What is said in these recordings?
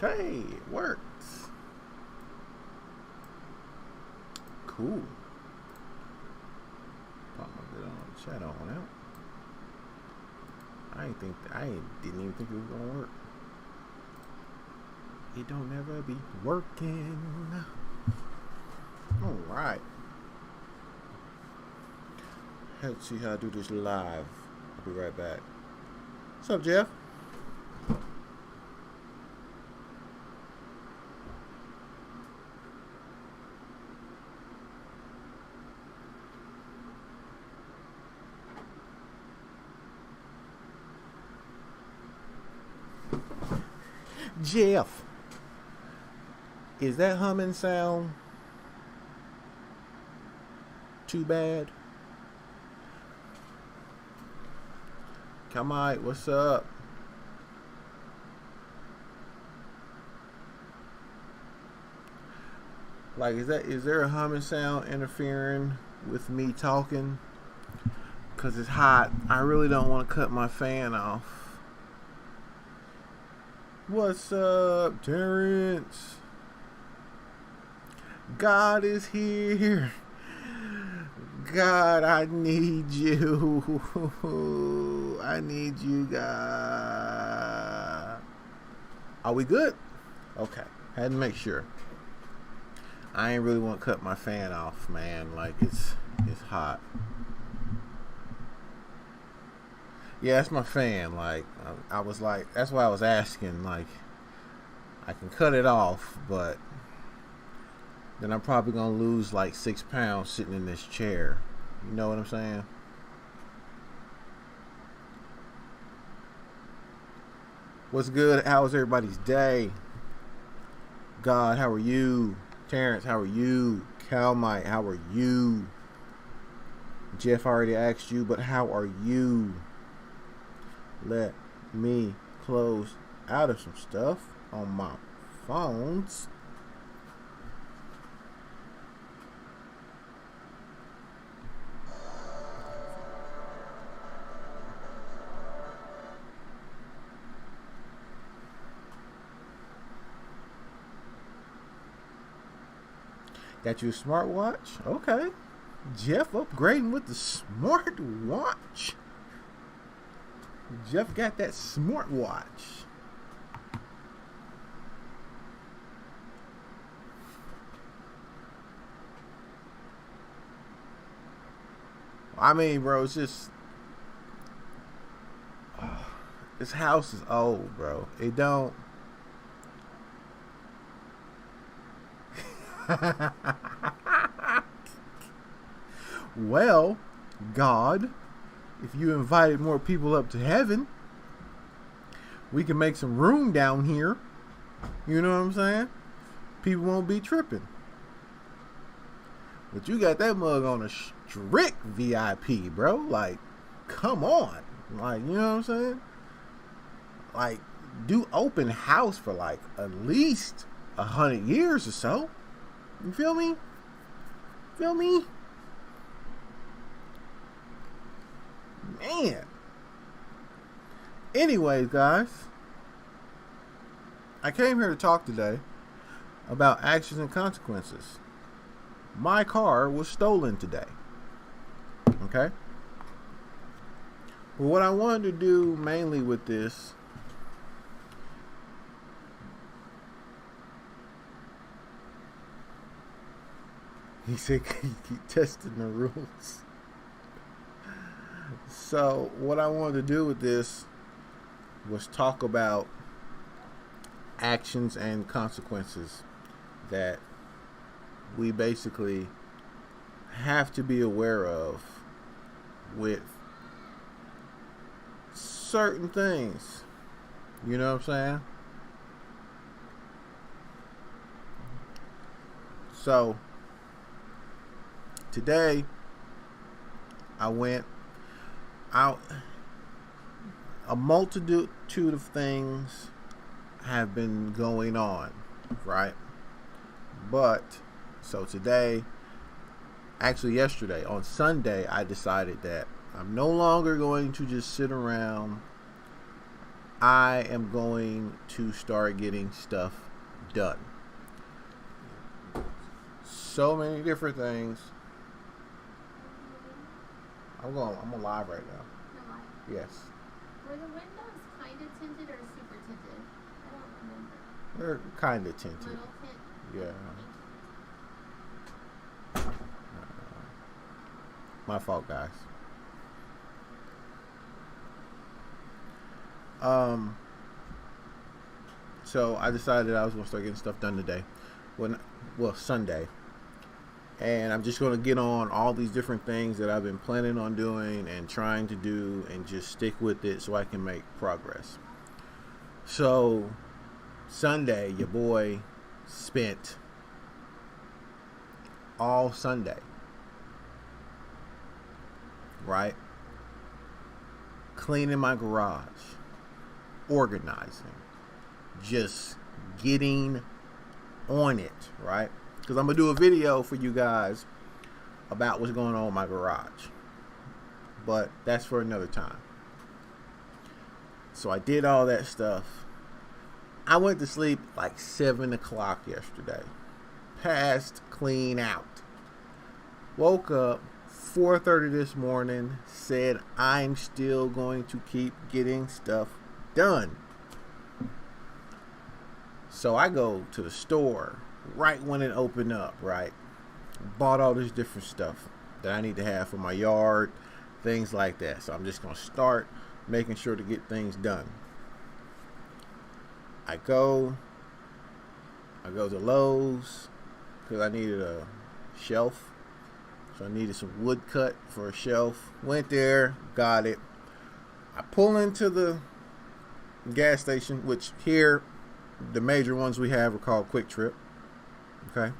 Hey, it works. Cool. Pop my bit on chat on out. Didn't even think it was gonna work. It don't never be working. Alright. Let's see how I do this live. I'll be right back. What's up, Jeff? Jeff, is that humming sound too bad? Come on, what's up? Like, is there a humming sound interfering with me talking? Cause it's hot. I really don't want to cut my fan off. What's up, Terrence? God is here. God, I need you. I need you, God. Are we good? Okay. Had to make sure. I ain't really want to cut my fan off, man. Like, it's hot. Yeah, that's my fan. Like, I was like, that's why I was asking. Like, I can cut it off, but then I'm probably gonna lose like 6 pounds sitting in this chair. You know what I'm saying? What's good? How was everybody's day? God, how are you? Terrence, how are you? Calmite, how are you? Jeff already asked you, but how are you? Let me close out of some stuff on my phones. Got you a smartwatch? Okay. Jeff upgrading with the smartwatch. Jeff got that smartwatch. I mean, bro, it's just this house is old, bro. It don't. Well, God, if you invited more people up to heaven, we can make some room down here. You know what I'm saying? People won't be tripping. But you got that mug on a strict VIP, bro. Like, come on. Like, you know what I'm saying? Like, do open house for like at least 100 years or so. You feel me? Feel me? Man. Anyways, guys, I came here to talk today about actions and consequences. My car was stolen today. Okay? Well, what I wanted to do mainly with this he said keep testing the rules. So what I wanted to do with this was talk about actions and consequences that we basically have to be aware of with certain things. You know what I'm saying? So today I went out. A multitude of things have been going on, right? But so today, actually yesterday, on Sunday, I decided that I'm no longer going to just sit around I am going to start getting stuff done. So many different things. I'm alive right now. You're live? Yes. Were the windows kind of tinted or super tinted? I don't remember. They're kind of tinted. Little tint? Yeah. My fault, guys. So I decided I was going to start getting stuff done today. Sunday. And I'm just going to get on all these different things that I've been planning on doing and trying to do and just stick with it so I can make progress. So Sunday, your boy spent all Sunday, right, cleaning my garage, organizing, just getting on it, right? Because I'm going to do a video for you guys about what's going on in my garage. But that's for another time. So I did all that stuff. I went to sleep like 7 o'clock yesterday. Passed clean out. Woke up 4:30 this morning. Said I'm still going to keep getting stuff done. So I go to the store right when it opened up, right? Bought all this different stuff that I need to have for my yard, things like that. So I'm just going to start making sure to get things done. I go to Lowe's because I needed a shelf. So I needed some wood cut for a shelf. Went there, got it. I pull into the gas station, which here, the major ones we have are called Crypt. Okay.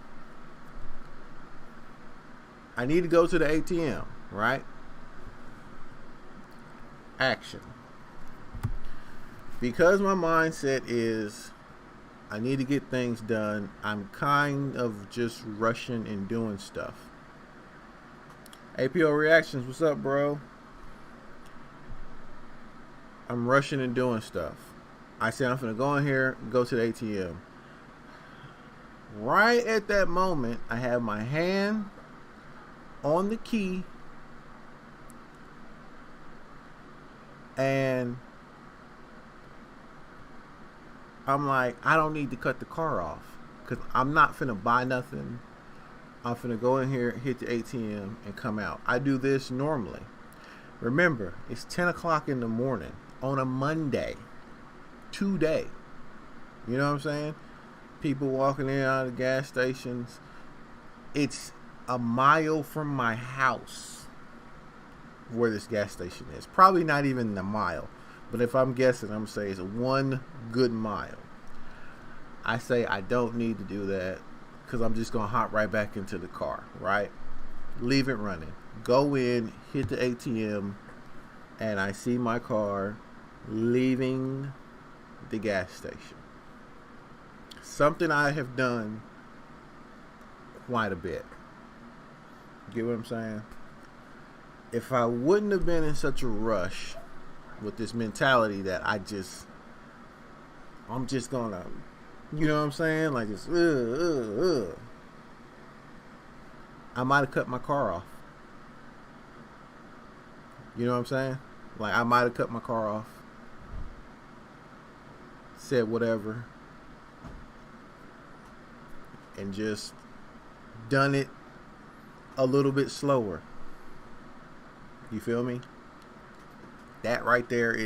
I need to go to the ATM, right? Action. Because my mindset is I need to get things done, I'm kind of just rushing and doing stuff. APO Reactions, what's up, bro? I'm rushing and doing stuff. I said I'm going to go in here, go to the ATM. Right at that moment, I have my hand on the key and I'm like, I don't need to cut the car off because I'm not finna buy nothing. I'm finna go in here, hit the ATM, and come out. I do this normally. Remember, it's 10 o'clock in the morning on a Monday. Today. You know what I'm saying? People walking in and out of gas stations. It's a mile from my house where this gas station is. Probably not even a mile. But if I'm guessing, I'm going to say it's 1 good mile. I say I don't need to do that because I'm just going to hop right back into the car, right? Leave it running. Go in, hit the ATM, and I see my car leaving the gas station. Something I have done quite a bit. Get what I'm saying? If I wouldn't have been in such a rush with this mentality that I'm just gonna, you know what I'm saying? Like this, I might have cut my car off. You know what I'm saying? Like I might have cut my car off. Said whatever. And just done it a little bit slower. You feel me? That right there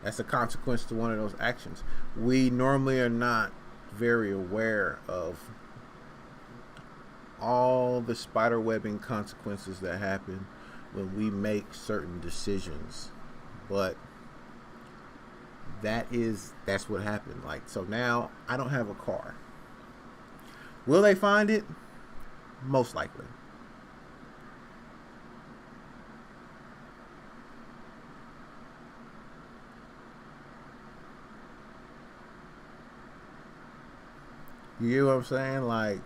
that's a consequence to one of those actions. We normally are not very aware of all the spider webbing consequences that happen when we make certain decisions. But that's what happened. Like, so now I don't have a car. Will they find it? Most likely. You get what I'm saying? Like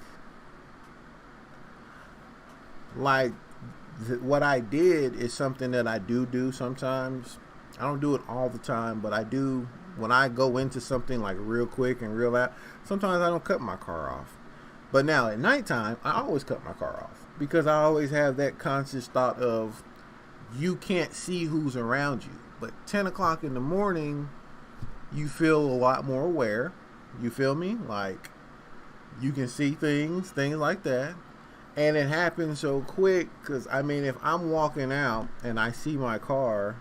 what I did is something that I do sometimes. I don't do it all the time, but I do when I go into something like real quick and real loud. Sometimes I don't cut my car off. But now at nighttime, I always cut my car off because I always have that conscious thought of you can't see who's around you. But 10 o'clock in the morning, you feel a lot more aware. You feel me? Like you can see things like that. And it happens so quick because, I mean, if I'm walking out and I see my car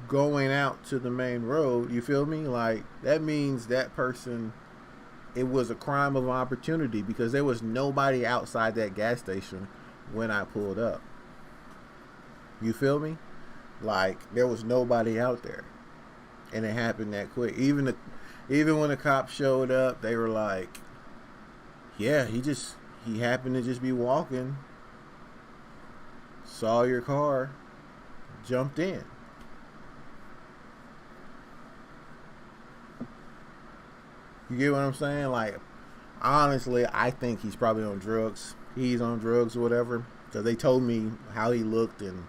going out to the main road, you feel me? Like, that means that person, it was a crime of opportunity because there was nobody outside that gas station when I pulled up. You feel me? Like, there was nobody out there. And it happened that quick. Even when the cops showed up, they were like, yeah, he happened to just be walking, saw your car, jumped in. You get what I'm saying? Like, honestly, I think he's probably on drugs. He's on drugs or whatever. Because they told me how he looked and,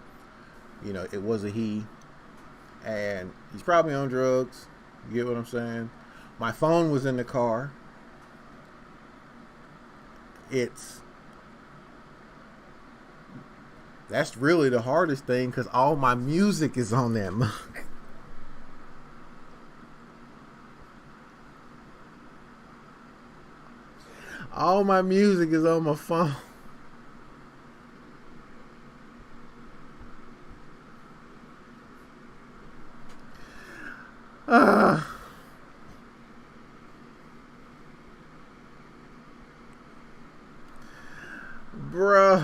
you know, it was a he. And he's probably on drugs. You get what I'm saying? My phone was in the car. That's really the hardest thing because all my music is on that mug. All my music is on my phone. Bro.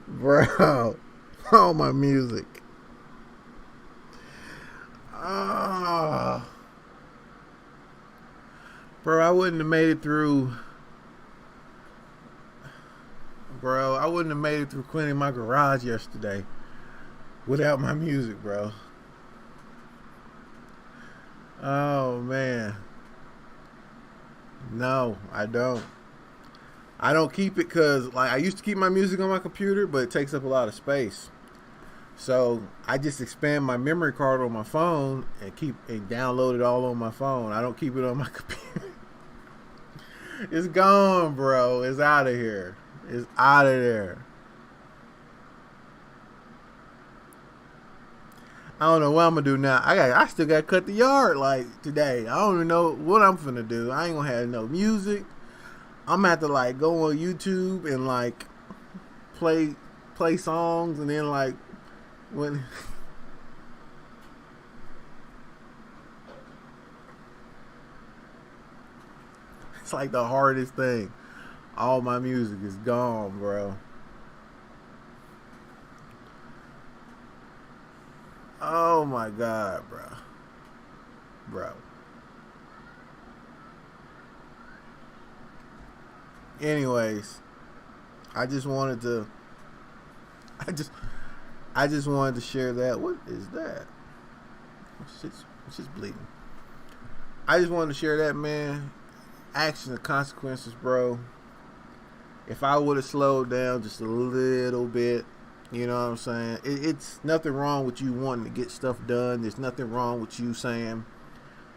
Bro. All my music. Bro, I wouldn't have made it through. Bro, I wouldn't have made it through cleaning my garage yesterday without my music, bro. Oh, man. No, I don't. I don't keep it because, like, I used to keep my music on my computer, but it takes up a lot of space. So I just expand my memory card on my phone and download it all on my phone. I don't keep it on my computer. It's gone, bro. It's out of here. It's out of there. I don't know what I'm gonna do now. I still gotta cut the yard like today. I don't even know what I'm finna do. I ain't gonna have no music. I'm gonna have to like go on YouTube and like play songs and then like when it's like the hardest thing. All my music is gone, bro. Oh my God, bro. Anyways, I just wanted to share that. What is that? It's just bleeding. I just wanted to share that, man. Action and consequences, bro. If I would have slowed down just a little bit, you know what I'm saying? It's nothing wrong with you wanting to get stuff done. There's nothing wrong with you saying,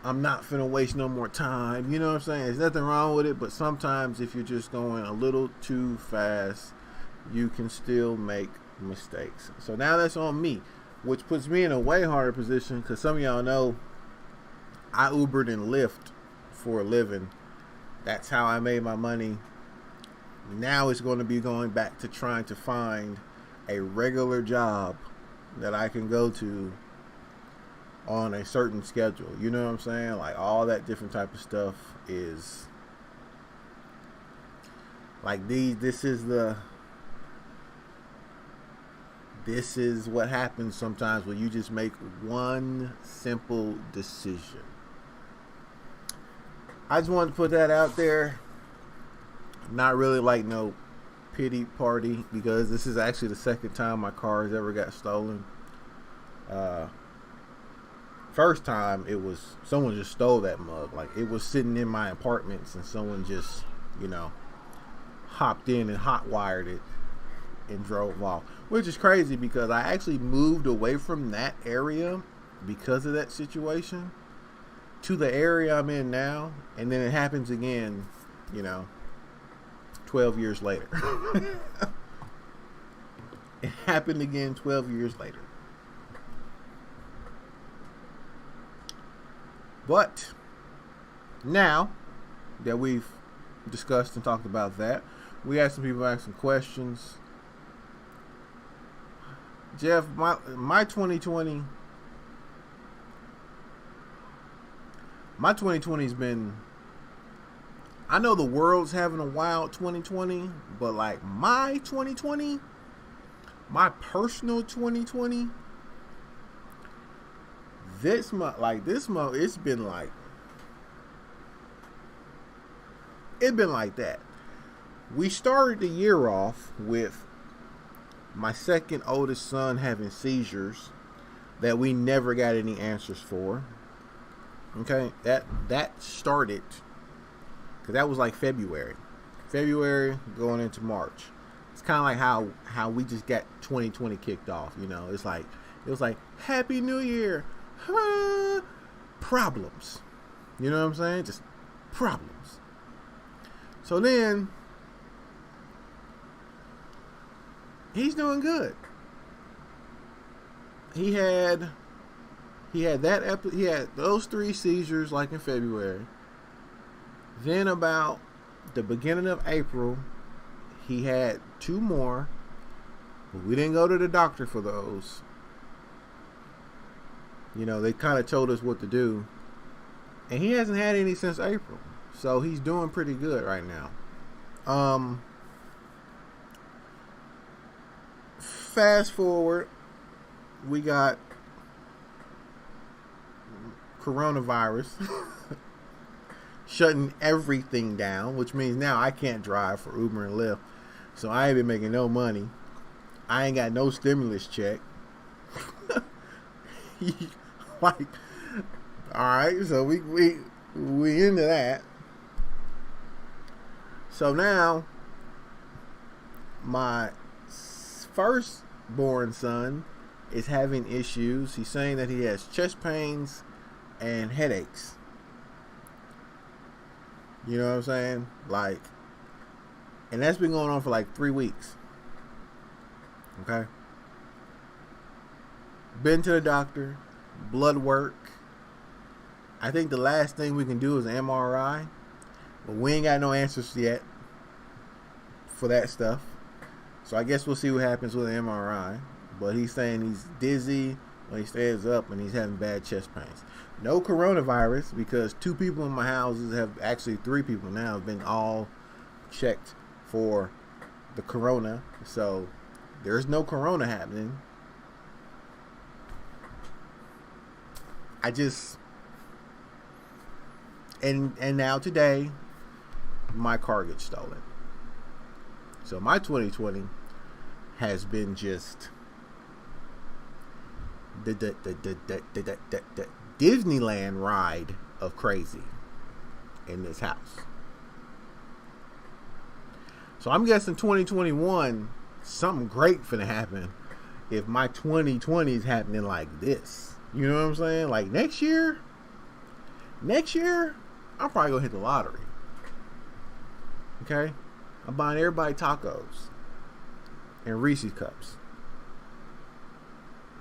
I'm not finna waste no more time. You know what I'm saying? There's nothing wrong with it, but sometimes if you're just going a little too fast, you can still make mistakes. So now that's on me, which puts me in a way harder position because some of y'all know I Ubered and Lyft for a living. That's how I made my money. Now it's going to be going back to trying to find a regular job that I can go to on a certain schedule. You know what I'm saying? Like all that different type of stuff is like this is what happens sometimes when you just make one simple decision. I just wanted to put that out there. Not really like no pity party because this is actually the second time my car has ever got stolen. First time it was someone just stole that mug. Like it was sitting in my apartments and someone just, hopped in and hot wired it and drove off, which is crazy because I actually moved away from that area because of that situation to the area I'm in now, and then it happens again, 12 years later. It happened again 12 years later. But now that we've discussed and talked about that, we had some people ask some questions. Jeff, my 2020 has been, I know the world's having a wild 2020, but like my 2020, my personal 2020, this month, it's been like that. We started the year off with my second oldest son having seizures that we never got any answers for. Okay, that started because that was like February going into March. It's kind of like how we just got 2020 kicked off. It was like Happy New Year, problems. You know what I'm saying? Just problems. So then he's doing good. He had those 3 seizures like in February. Then about the beginning of April, he had 2 more, but we didn't go to the doctor for those. They kind of told us what to do, and he hasn't had any since April, so he's doing pretty good right now. Fast forward, we got coronavirus shutting everything down, which means now I can't drive for Uber and Lyft, so I ain't been making no money. I ain't got no stimulus check. Like, all right, so we into that. So now my firstborn son is having issues. He's saying that he has chest pains and headaches. You know what I'm saying? And that's been going on for like 3 weeks. Okay? Been to the doctor, blood work. I think the last thing we can do is an MRI, but we ain't got no answers yet for that stuff. So I guess we'll see what happens with an MRI. But he's saying he's dizzy when he stands up and he's having bad chest pains. No coronavirus, because 2 people in my houses actually 3 people now have been all checked for the corona. So there's no corona happening. And now today, my car gets stolen. So my 2020 has been just the Disneyland ride of crazy in this house. So I'm guessing 2021, something great finna happen if my 2020 is happening like this. You know what I'm saying? Like next year, I'm probably gonna hit the lottery. Okay? I'm buying everybody tacos and Reese's cups.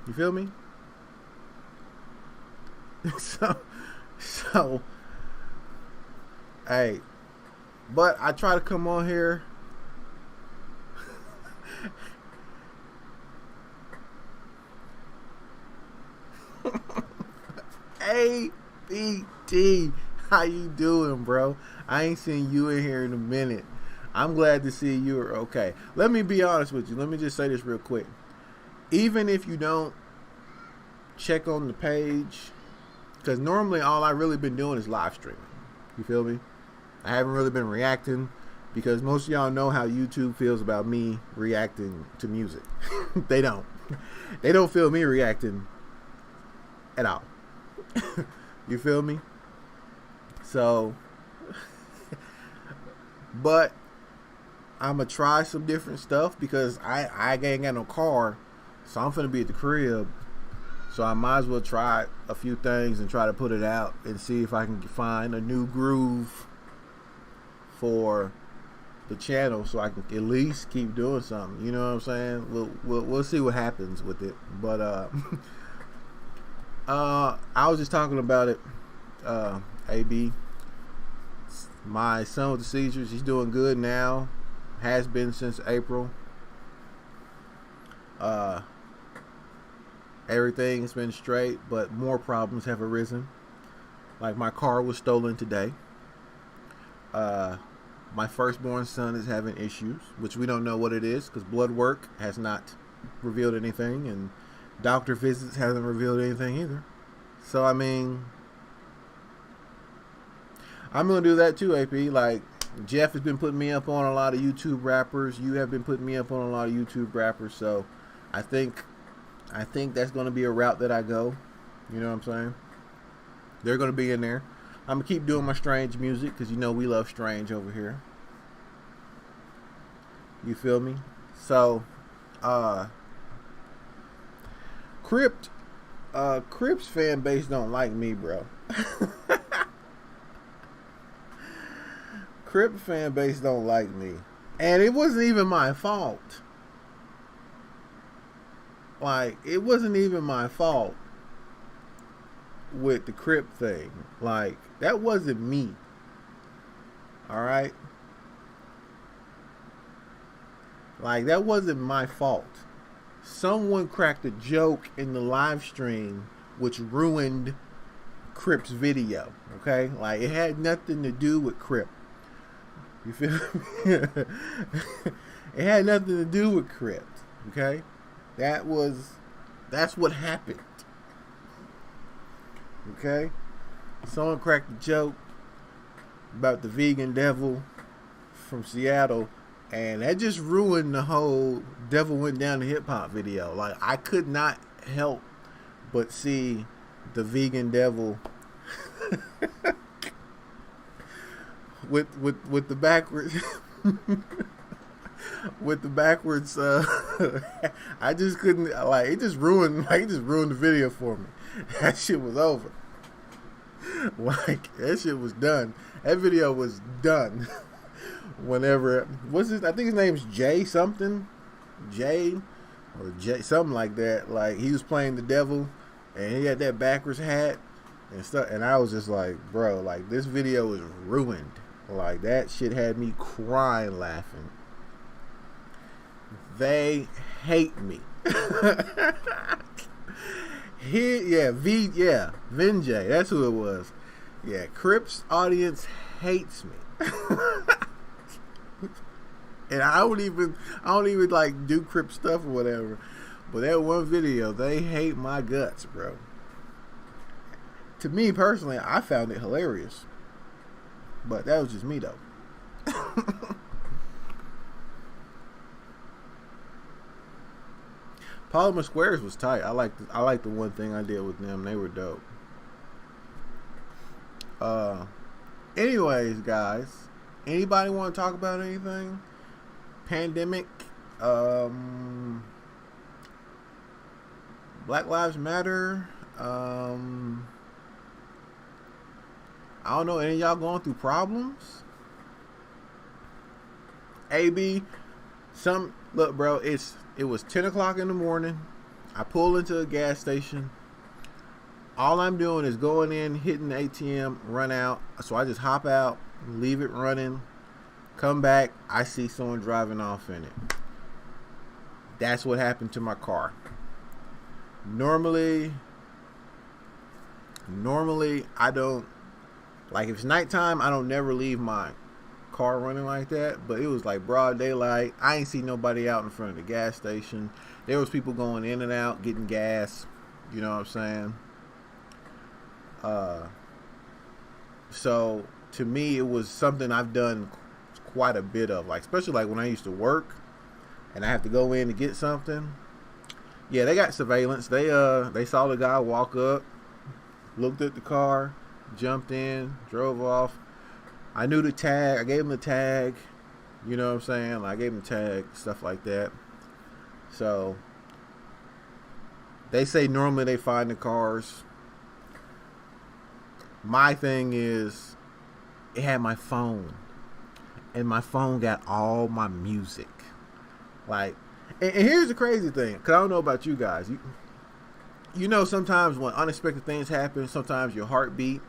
You feel me? So, hey, but I try to come on here. ABT, how you doing, bro? I ain't seen you in here in a minute. I'm glad to see you are okay. Let me be honest with you. Let me just say this real quick. Even if you don't check on the page, because normally all I've really been doing is live streaming. You feel me? I haven't really been reacting because most of y'all know how YouTube feels about me reacting to music. They don't. They don't feel me reacting at all. You feel me? So, but I'm gonna try some different stuff because I ain't got no car, so I'm finna be at the crib. So I might as well try a few things and try to put it out and see if I can find a new groove for the channel, so I can at least keep doing something. You know what I'm saying? We'll see what happens with it. But I was just talking about it. AB, my son with the seizures, he's doing good now. Has been since April. Everything's been straight, but more problems have arisen. Like my car was stolen today. My firstborn son is having issues, which we don't know what it is because blood work has not revealed anything, and doctor visits hasn't revealed anything either. So I mean, I'm gonna do that too, AP. Like Jeff has been putting me up on a lot of YouTube rappers. You have been putting me up on a lot of YouTube rappers. So I think that's gonna be a route that I go. You know what I'm saying? They're gonna be in there. I'm gonna keep doing my strange music because you know we love strange over here. You feel me? So, Crypt, Crypt's fan base don't like me, bro. Crypt fan base don't like me, and it wasn't even my fault. Like, it wasn't even my fault with the Crypt thing. Like, that wasn't me. Alright? Like, that wasn't my fault. Someone cracked a joke in the live stream which ruined Crypt's video. Okay? Like, it had nothing to do with Crypt. You feel me? It had nothing to do with Crypt. Okay? That's what happened. Okay? Someone cracked a joke about the vegan devil from Seattle, and that just ruined the whole Devil Went Down to Hip Hop video. Like, I could not help but see the vegan devil with the backwards with the backwards I just couldn't, like, it just ruined the video for me. That shit was over. Like, that shit was done. That video was done. Whenever, what's his, I think his name's Jay something, Jay or Jay something like that. Like, he was playing the devil and he had that backwards hat and stuff, and I was just like, bro, like, this video is ruined. Like, that shit had me crying laughing. They hate me. Vinjay, that's who it was. Yeah, Crypt's audience hates me. And I don't even like do Crypt stuff or whatever. But that one video, they hate my guts, bro. To me personally, I found it hilarious. But that was just me though. Polymer Squares was tight. I like the one thing I did with them. They were dope. Anyways, guys, anybody want to talk about anything? Pandemic, Black Lives Matter. I don't know. Any of y'all going through problems? AB, look, bro. It was 10 o'clock in the morning. I pull into a gas station. All I'm doing is going in, hitting the ATM, run out. So I just hop out, leave it running, come back. I see someone driving off in it. That's what happened to my car. Normally I don't, like, if it's nighttime, I don't never leave my car running like that. But it was like broad daylight. I ain't see nobody out in front of the gas station. There was people going in and out getting gas. You know what I'm saying? So to me, it was something I've done quite a bit of, like, especially like when I used to work and I have to go in to get something. Yeah, they got surveillance. They saw the guy walk up, looked at the car, jumped in, drove off. I knew the tag. I gave him the tag. You know what I'm saying? Like, I gave him tag, stuff like that. So they say normally they find the cars. My thing is, it had my phone, and my phone got all my music. Like, and here's the crazy thing, because I don't know about you guys. You know, sometimes when unexpected things happen, sometimes your heartbeat,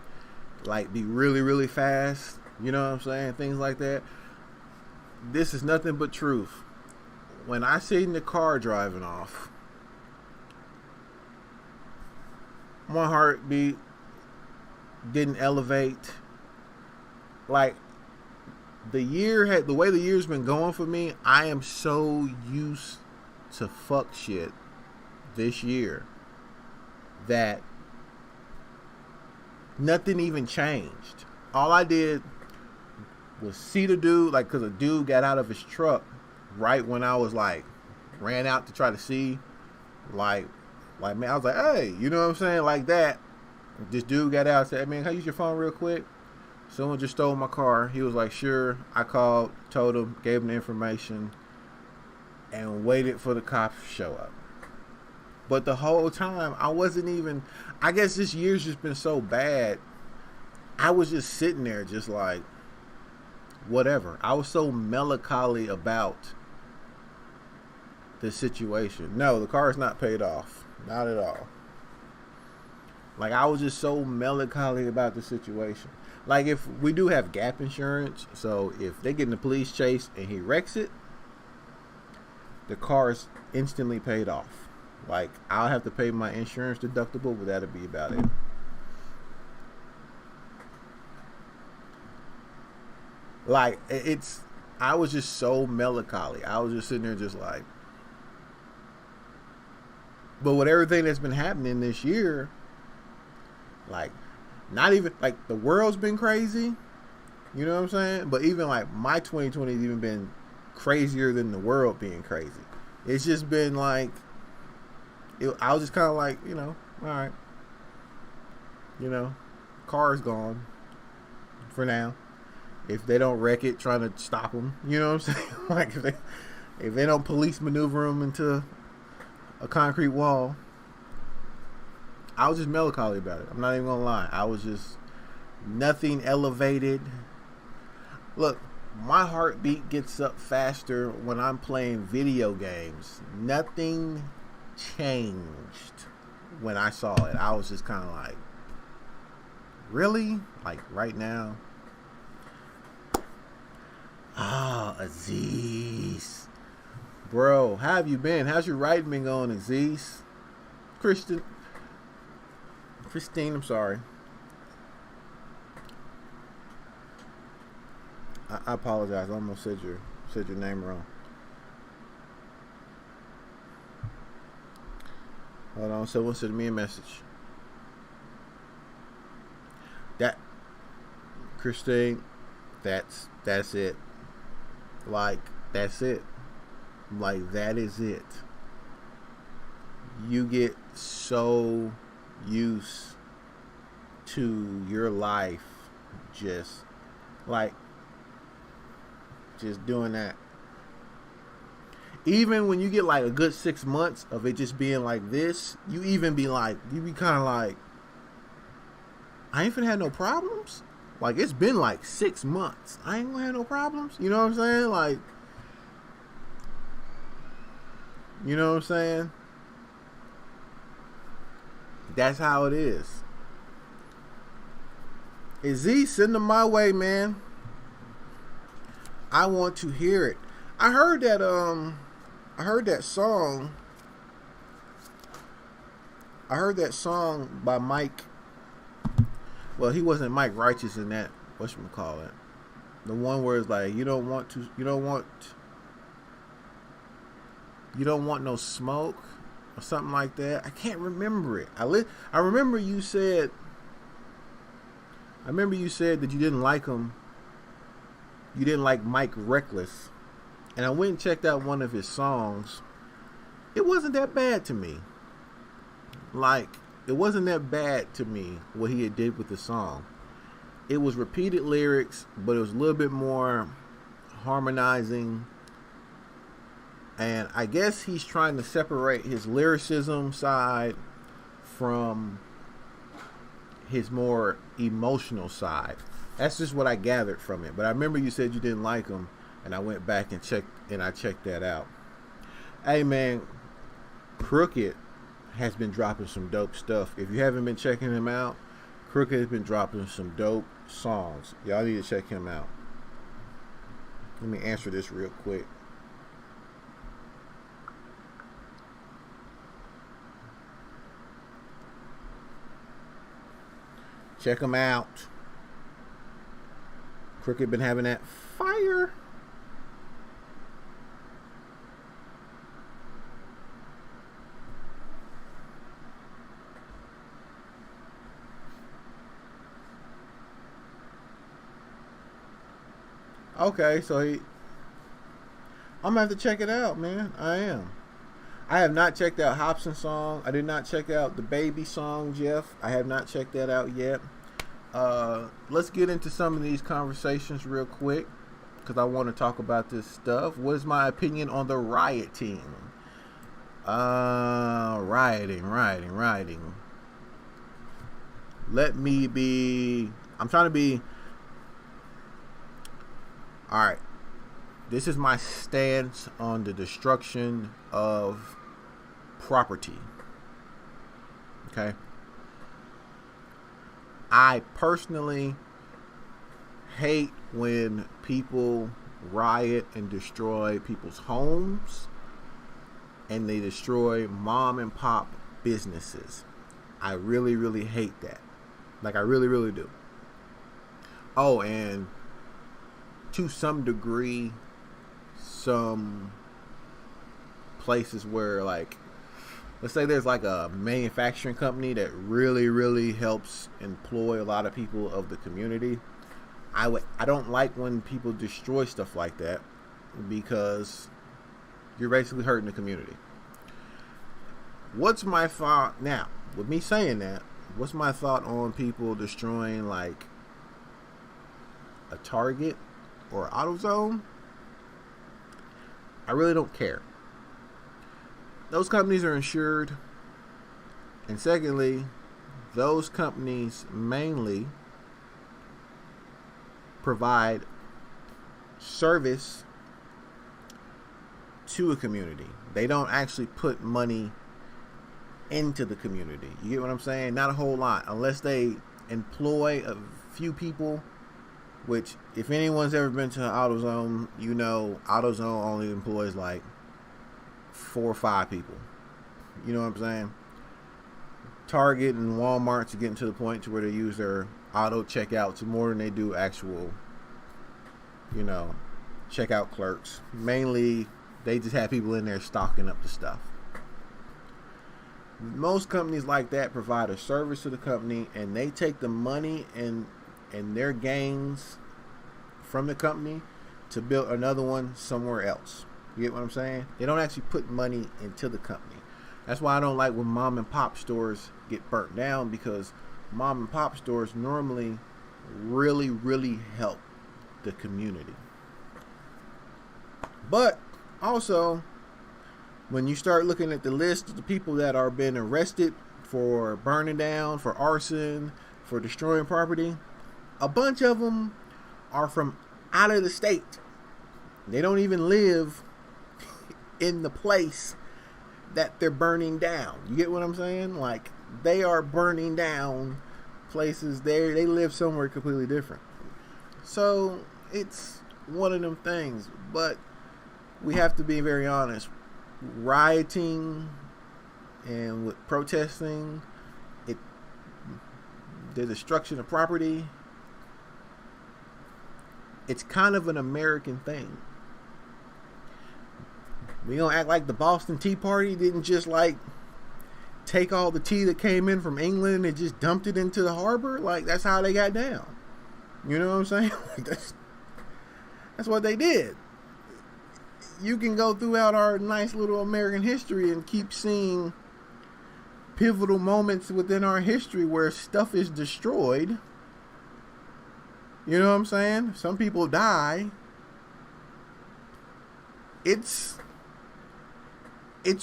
like, be really, really fast. You know what I'm saying? Things like that. This is nothing but truth. When I seen the car driving off, my heartbeat didn't elevate. Like, the way the year's been going for me, I am so used to fuck shit this year that nothing even changed. All I did was see the dude, like, because a dude got out of his truck right when I was like, ran out to try to see, like man, I was like, hey, you know what I'm saying, like that. This dude got out and said, man, can I use your phone real quick? Someone just stole my car. He was like, sure. I called, told him, gave him the information, and waited for the cops to show up. But the whole time, I wasn't even, I guess this year's just been so bad. I was just sitting there just like, whatever. I was so melancholy about the situation. No, the car is not paid off. Not at all. Like, I was just so melancholy about the situation. Like, if we do have gap insurance, so if they get in the police chase and he wrecks it, the car is instantly paid off. Like, I'll have to pay my insurance deductible, but that'll be about it. Like, I was just so melancholy. I was just sitting there just like, but with everything that's been happening this year, like, not even, like, the world's been crazy, you know what I'm saying? But even, like, my 2020 has even been crazier than the world being crazy. It's just been, like, I was just kind of like, you know, all right. You know, car's gone for now. If they don't wreck it, trying to stop them, you know what I'm saying? Like, if they don't police maneuver them into a concrete wall, I was just melancholy about it. I'm not even gonna lie. I was just nothing elevated. Look, my heartbeat gets up faster when I'm playing video games. Nothing changed when I saw it. I was just kind of like, really? Like, right now? Ah, Aziz. Bro, how have you been? How's your writing been going, Aziz? Christine, I'm sorry. I apologize. I almost said your name wrong. Hold on. Someone sent me a message. That, Christine, that's it. Like, that's it. Like, that is it. You get so used to your life just doing that. Even when you get like a good 6 months of it just being like this, you be kind of like, I ain't finna have no problems. Like, it's been like 6 months. I ain't gonna have no problems. You know what I'm saying? Like, you know what I'm saying? That's how it is. Aziz, send them my way, man. I want to hear it. I heard that song. I heard that song by Mike. Well, he wasn't Mike Righteous in that. Whatchamacallit. The one where it's like, you don't want no smoke or something like that. I can't remember it. I remember you said that you didn't like him. You didn't like Mike Reckless. And I went and checked out one of his songs. It wasn't that bad to me. Like, it wasn't that bad to me what he had did with the song. It was repeated lyrics, but it was a little bit more harmonizing. And I guess he's trying to separate his lyricism side from his more emotional side. That's just what I gathered from it. But I remember you said you didn't like him, and I went back and checked that out. Hey man, Crooked has been dropping some dope stuff. If you haven't been checking him out, Crooked has been dropping some dope songs. Y'all need to check him out. Let me answer this real quick. Check him out. Crooked been having that fire. Okay, so I'm gonna have to check it out, man. I am. I have not checked out Hobson's song. I did not check out the Baby song, Jeff. I have not checked that out yet. Let's get into some of these conversations real quick, because I want to talk about this stuff. What is my opinion on the rioting? Rioting. I'm trying to be... Alright. This is my stance on the destruction of property. Okay? I personally hate when people riot and destroy people's homes, and they destroy mom and pop businesses. I really, really hate that. Like, I really, really do. Oh, and to some degree, some places where, like, let's say there's like a manufacturing company that really, really helps employ a lot of people of the community. I don't like when people destroy stuff like that, because you're basically hurting the community. What's my thought now? With me saying that, what's my thought on people destroying like a Target or AutoZone? I really don't care. Those companies are insured. And secondly, those companies mainly provide service to a community. They don't actually put money into the community. You get what I'm saying? Not a whole lot, unless they employ a few people, which if anyone's ever been to AutoZone, you know AutoZone only employs like 4 or 5 people. You know what I'm saying? Target and Walmart are getting to the point to where they use their auto checkouts more than they do actual, you know, checkout clerks. Mainly, they just have people in there stocking up the stuff. Most companies like that provide a service to the company, and they take the money and their gains from the company to build another one somewhere else. You get what I'm saying? They don't actually put money into the company. That's why I don't like when mom and pop stores get burnt down, because mom and pop stores normally really, really help the community. But also, when you start looking at the list of the people that are being arrested for burning down, for arson, for destroying property, a bunch of them are from out of the state. They don't even live in the place that they're burning down. You get what I'm saying? Like, they are burning down places there. They live somewhere completely different. So it's one of them things. But we have to be very honest. Rioting and with protesting, the destruction of property, it's kind of an American thing. We don't act like the Boston Tea Party didn't just like take all the tea that came in from England and just dumped it into the harbor. Like, that's how they got down. You know what I'm saying? Like, that's what they did. You can go throughout our nice little American history and keep seeing pivotal moments within our history where stuff is destroyed. You know what I'm saying? Some people die, it's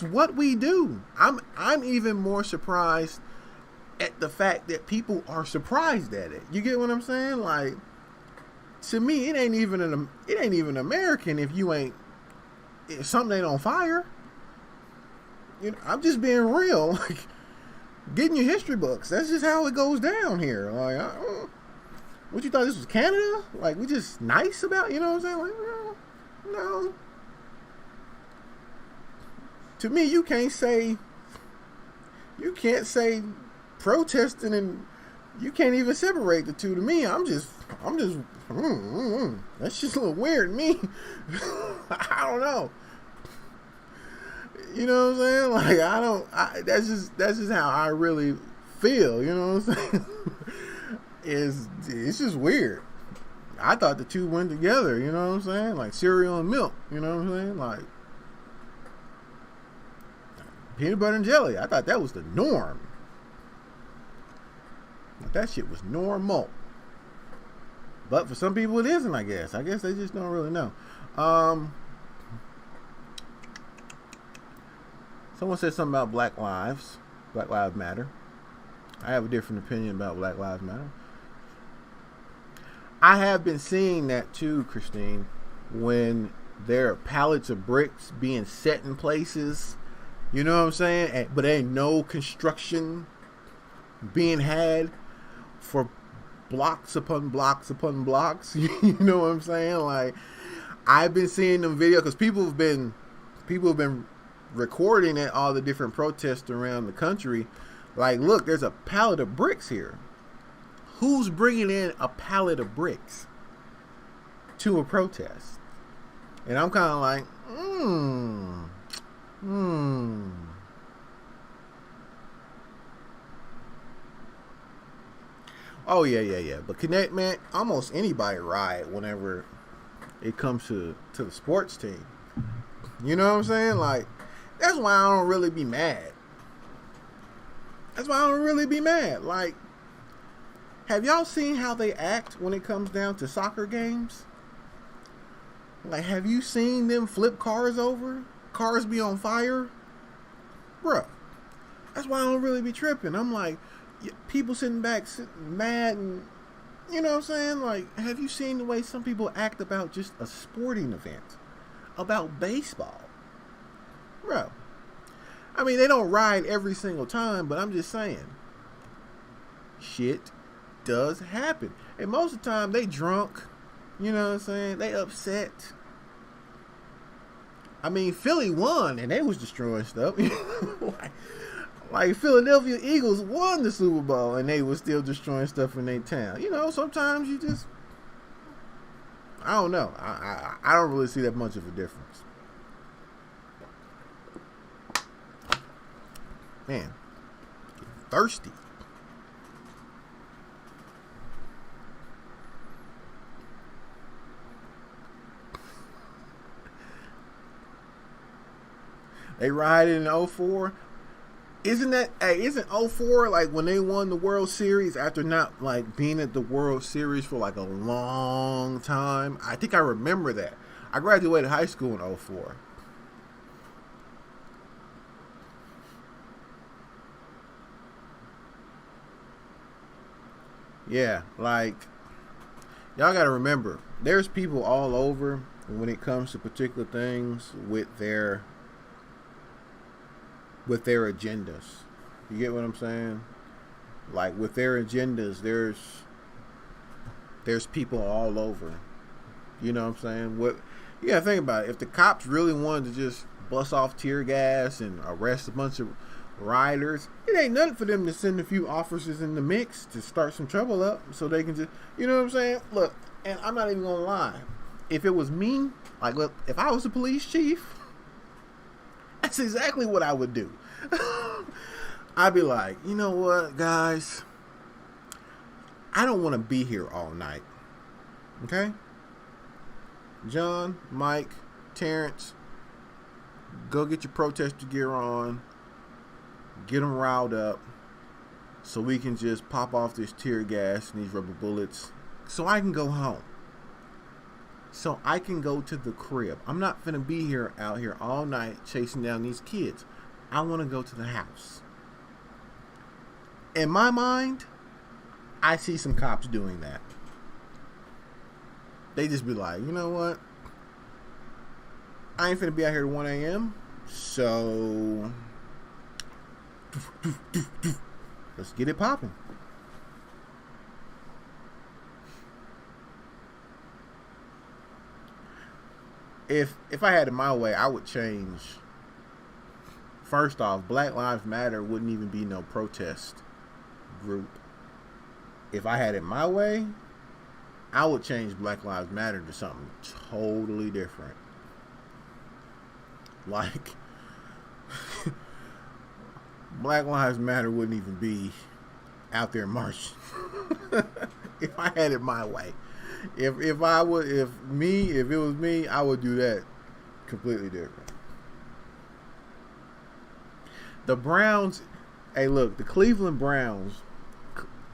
what we do. I'm even more surprised at the fact that people are surprised at it. You get what I'm saying? Like, to me, it ain't even American if something ain't on fire. You know, I'm just being real. Like, get in your history books. That's just how it goes down here. Like, what you thought this was Canada? Like, we just nice about, you know what I'm saying? Like, no. To me, you can't say protesting, and you can't even separate the two. To me, I'm just that's just a little weird to me. I don't know. You know what I'm saying? Like, that's just how I really feel. You know what I'm saying? It's just weird. I thought the two went together. You know what I'm saying? Like cereal and milk. You know what I'm saying? Like peanut butter and jelly. I thought that was the norm. Like, that shit was normal. But for some people, it isn't. I guess they just don't really know. Someone said something about Black Lives Matter. I have a different opinion about Black Lives Matter. I have been seeing that too, Christine, when there are pallets of bricks being set in places, you know what I'm saying? But ain't no construction being had for blocks upon blocks upon blocks. You know what I'm saying? Like, I've been seeing them videos because people have been recording at all the different protests around the country. Like, look, there's a pallet of bricks here. Who's bringing in a pallet of bricks to a protest? And I'm kind of like, Oh, yeah. But Connect, man, almost anybody riot whenever it comes to the sports team. You know what I'm saying? Like, that's why I don't really be mad. Like, have y'all seen how they act when it comes down to soccer games? Like, have you seen them flip cars over? Cars be on fire? Bruh. That's why I don't really be tripping. I'm like, people sitting back mad and, you know what I'm saying? Like, have you seen the way some people act about just a sporting event? About baseball? Bro. I mean, they don't ride every single time, but I'm just saying. Shit does happen. And most of the time, they drunk. You know what I'm saying? They upset. I mean, Philly won, and they was destroying stuff. Like Philadelphia Eagles won the Super Bowl, and they was still destroying stuff in their town. You know, sometimes you just, I don't know. I don't really see that much of a difference. Man, getting thirsty. They rioted in 04. Isn't 04 like when they won the World Series after not like being at the World Series for like a long time? I think I remember that. I graduated high school in 04. Yeah, like, y'all gotta remember, there's people all over when it comes to particular things with their agendas. You get what I'm saying? Like, with their agendas, there's people all over. You know what I'm saying? You gotta think about it. If the cops really wanted to just bust off tear gas and arrest a bunch of rioters, it ain't nothing for them to send a few officers in the mix to start some trouble up so they can just, you know what I'm saying? Look, and I'm not even gonna lie. If it was me, like, look, if I was the police chief, that's exactly what I would do. I'd be like, you know what, guys? I don't want to be here all night. Okay? John, Mike, Terrence, go get your protester gear on. Get them riled up so we can just pop off this tear gas and these rubber bullets so I can go home. so I can go to the crib. I'm not finna be here out here all night chasing down these kids. I want to go to the house. In my mind, I see some cops doing that. They just be like, you know what? I ain't finna be out here at 1 a.m. So let's get it popping. If I had it my way, I would change. First off, Black Lives Matter wouldn't even be no protest group. If I had it my way, I would change Black Lives Matter to something totally different. Like, Black Lives Matter wouldn't even be out there marching. If I had it my way. If it was me, I would do that completely different. The Browns, hey look, the Cleveland Browns,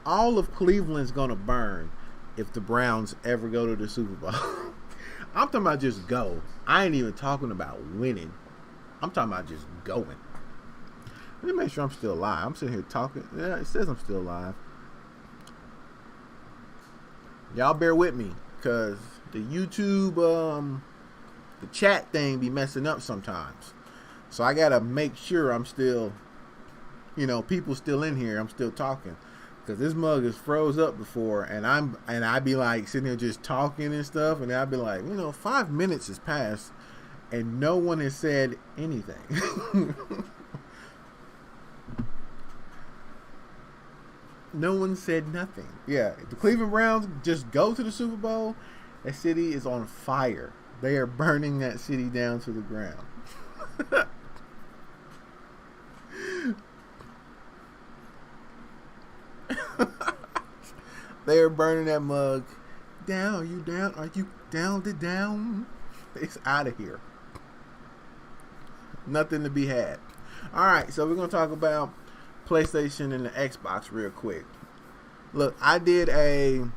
all of Cleveland's gonna burn if the Browns ever go to the Super Bowl. I'm talking about just go. I ain't even talking about winning. I'm talking about just going. Let me make sure I'm still alive. I'm sitting here talking. Yeah, it says I'm still alive. Y'all bear with me, because the YouTube, the chat thing be messing up sometimes. So I gotta make sure I'm still, people still in here. I'm still talking. Because this mug has froze up before, and I be like sitting here just talking and stuff, and I'd be like, 5 minutes has passed, and no one has said anything. No one said nothing. Yeah, if the Cleveland Browns just go to the Super Bowl, that city is on fire. They are burning that city down to the ground. They are burning that mug down. Are you down? Are you down to down? It's out of here. Nothing to be had. Alright, so we're going to talk about PlayStation and the Xbox real quick. Look, I did a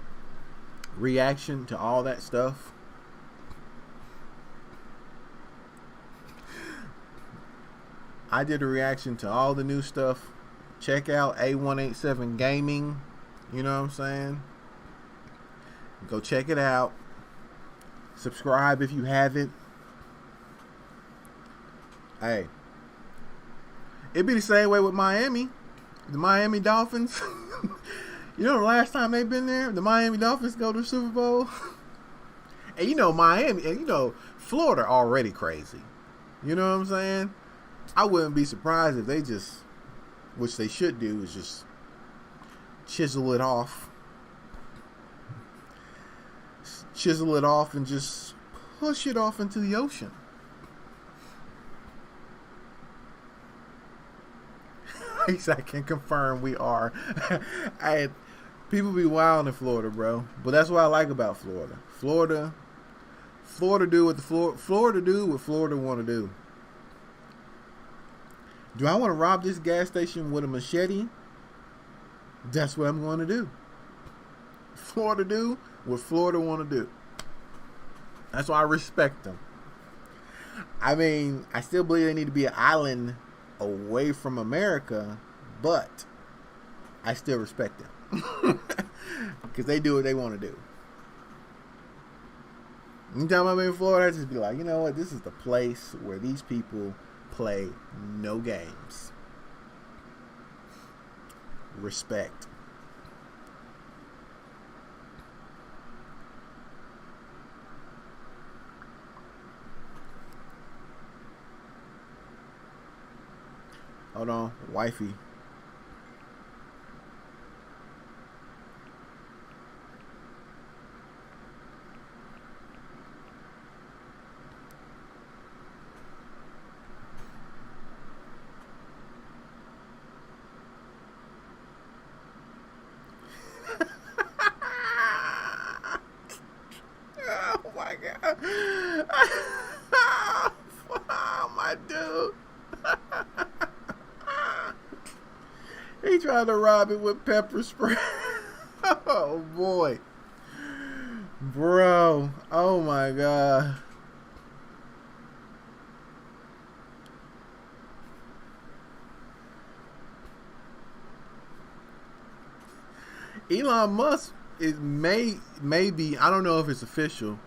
reaction to all that stuff. I did a reaction to all the new stuff. Check out A187 Gaming. You know what I'm saying? Go check it out. Subscribe if you haven't. Hey, it'd be the same way with Miami. The Miami Dolphins. You know the last time they've been there? The Miami Dolphins go to the Super Bowl. And Miami, and Florida already crazy. You know what I'm saying? I wouldn't be surprised if they just, which they should do, is just chisel it off. Chisel it off and just push it off into the ocean. I can confirm we are. People be wild in Florida, bro. But that's what I like about Florida. Florida do what Florida want to do. Do I want to rob this gas station with a machete? That's what I'm going to do. Florida do what Florida want to do. That's why I respect them. I mean, I still believe they need to be an island away from America, but I still respect them. Because they do what they want to do. Anytime I'm in Florida, I just be like, you know what? This is the place where these people play no games. Respect. Hold on, wifey. Oh my God. Oh my dude. He tried to rob it with pepper spray. Oh boy. Bro, oh my god. Elon Musk is maybe I don't know if it's official,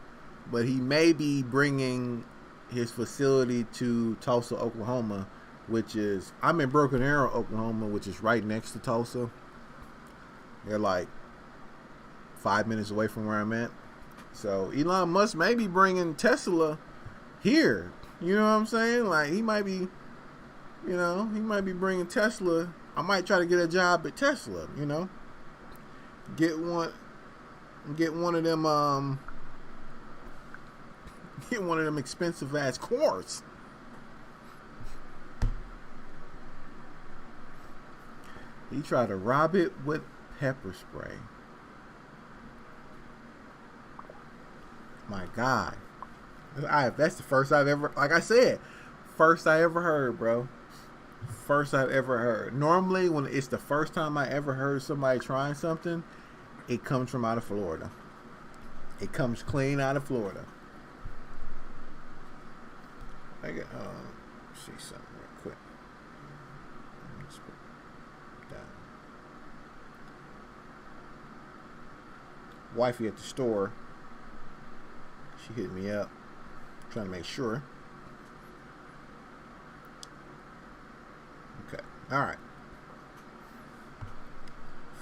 but he may be bringing his facility to Tulsa, Oklahoma, which is I'm in Broken Arrow, Oklahoma, which is right next to Tulsa. They're like 5 minutes away from where I'm at. So Elon Musk may be bringing Tesla here. You know what I'm saying? Like he might be, he might be bringing Tesla. I might try to get a job at Tesla. Get one of them get one of them expensive ass cars. He tried to rob it with pepper spray. My God. That's the first I've ever, like I said, first I ever heard, bro. First I've ever heard. Normally, when it's the first time I ever heard somebody trying something, it comes from out of Florida. It comes clean out of Florida. I got, see something real quick. Let's put that. Wifey at the store. She hit me up, trying to make sure. Okay, all right.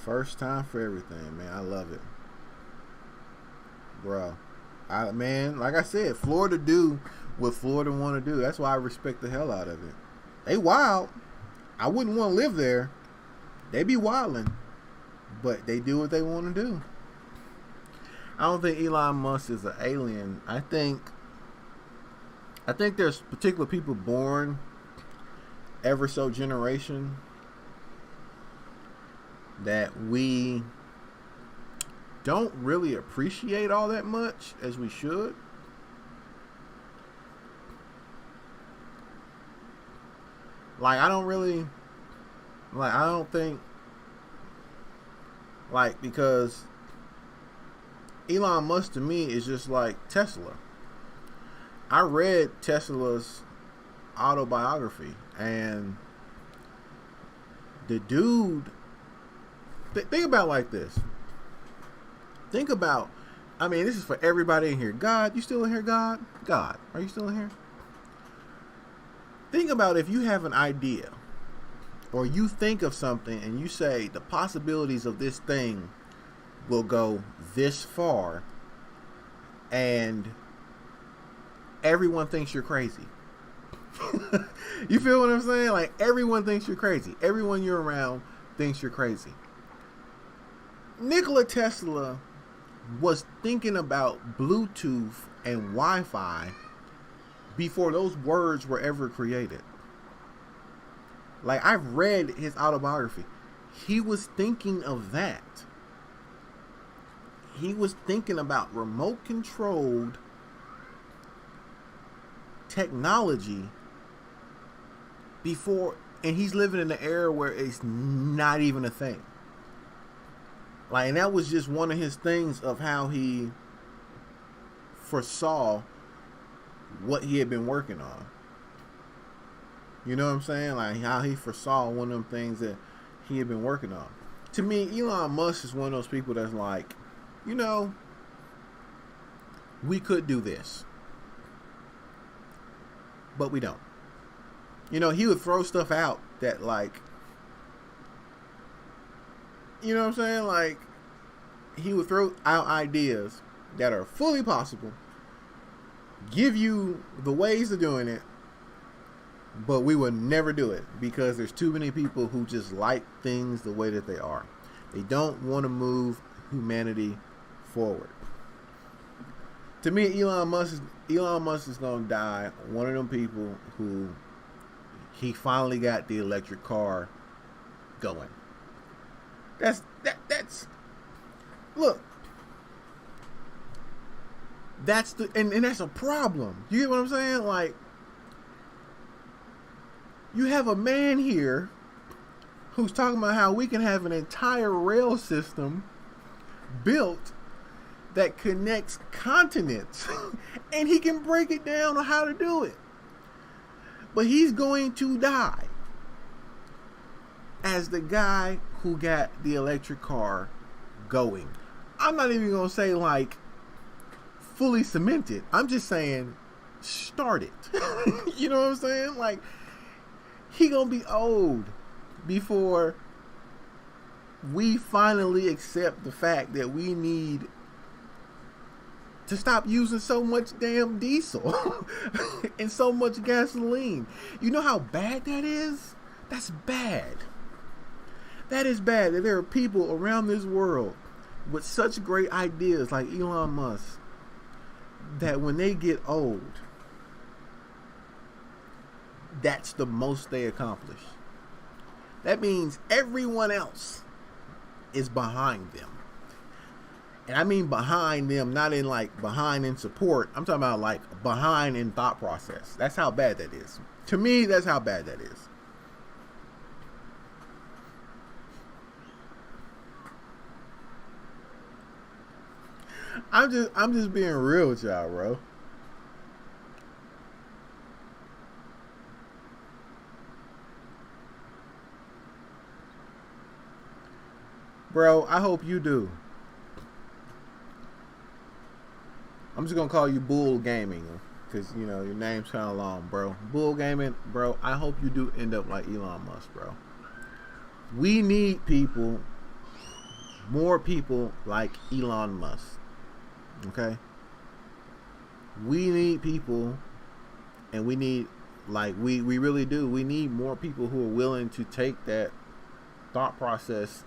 First time for everything, man. I love it, bro. Man, like I said, Florida do what Florida want to do. That's why I respect the hell out of it. They wild. I wouldn't want to live there. They be wilding, but they do what they want to do. I don't think Elon Musk is an alien. I think there's particular people born ever so generation that we don't really appreciate all that much as we should. Like I don't think because Elon Musk to me is just like Tesla. I read Tesla's autobiography and the dude think about it like this. Think about, this is for everybody in here. God, you still in here, God? God, are you still in here? Think about if you have an idea or you think of something and you say the possibilities of this thing will go this far and everyone thinks you're crazy. You feel what I'm saying? Like everyone thinks you're crazy. Everyone you're around thinks you're crazy. Nikola Tesla was thinking about Bluetooth and Wi-Fi before those words were ever created. Like I've read his autobiography. He was thinking of that. He was thinking about remote controlled technology before, and he's living in an era where it's not even a thing. Like, and that was just one of his things of how he foresaw what he had been working on. You know what I'm saying? Like how he foresaw one of them things that he had been working on. To me, Elon Musk is one of those people that's like, we could do this, but we don't. He would throw stuff out that like, you know what I'm saying? Like, he would throw out ideas that are fully possible, give you the ways of doing it, but we would never do it because there's too many people who just like things the way that they are. They don't want to move humanity forward. To me, Elon Musk is gonna die. One of them people who he finally got the electric car going. That's look. That's and that's a problem. You get what I'm saying? Like, you have a man here who's talking about how we can have an entire rail system built that connects continents. And he can break it down on how to do it. But he's going to die as the guy who got the electric car going. I'm not even going to say like fully cemented. I'm just saying start it. You know what I'm saying? Like, he going to be old before we finally accept the fact that we need to stop using so much damn diesel and so much gasoline. You know how bad that is? That's bad. That is bad that there are people around this world with such great ideas like Elon Musk that when they get old, that's the most they accomplish. That means everyone else is behind them. And I mean behind them, not in like behind in support. I'm talking about like behind in thought process. That's how bad that is. To me, that's how bad that is. I'm just being real with y'all, bro. Bro, I hope you do. I'm just gonna call you Bull Gaming, because you know your name's kind of long, bro. Bull Gaming, bro. I hope you do end up like Elon Musk, bro. We need people, more people like Elon Musk. Okay. We need people, and we need, like, we really do. We need more people who are willing to take that thought process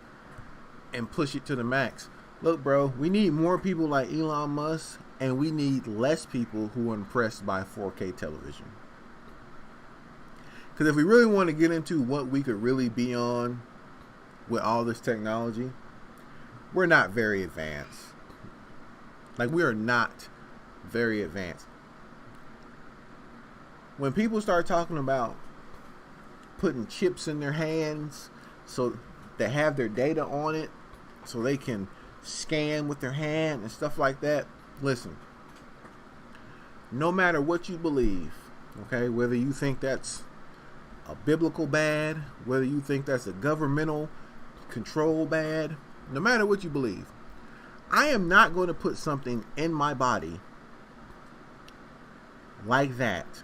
and push it to the max. Look, bro, we need more people like Elon Musk, and we need less people who are impressed by 4K television. Because if we really want to get into what we could really be on with all this technology, we're not very advanced. Like, we are not very advanced. When people start talking about putting chips in their hands so they have their data on it, so they can scan with their hand and stuff like that, listen, no matter what you believe, okay, whether you think that's a biblical bad, whether you think that's a governmental control bad, no matter what you believe, I am not going to put something in my body like that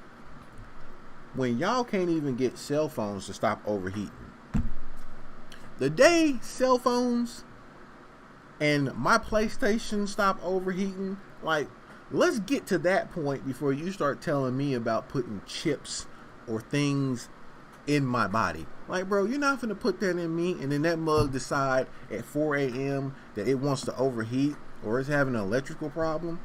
when y'all can't even get cell phones to stop overheating. The day cell phones and my PlayStation stop overheating, like, let's get to that point before you start telling me about putting chips or things in my body. Like, bro, you're not finna put that in me and then that mug decide at 4 a.m. that it wants to overheat or it's having an electrical problem.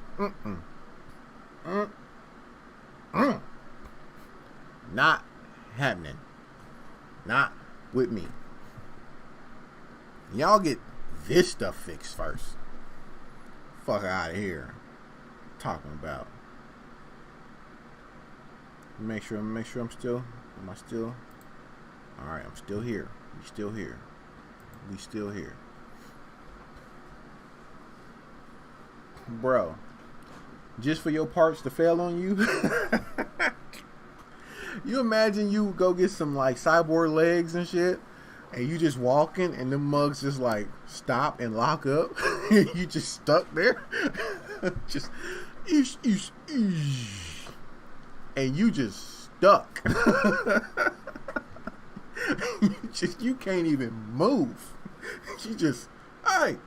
Not happening. Not with me. Y'all get this stuff fixed first. Fuck out of here. Talking about. Make sure I'm still. Am I still? Alright, I'm still here. We still here. We still here. Bro, just for your parts to fail on you? You imagine you go get some like cyborg legs and shit, and you just walking and them mugs just like stop and lock up. You just stuck there. Just and you just stuck. You can't even move. You just, hey,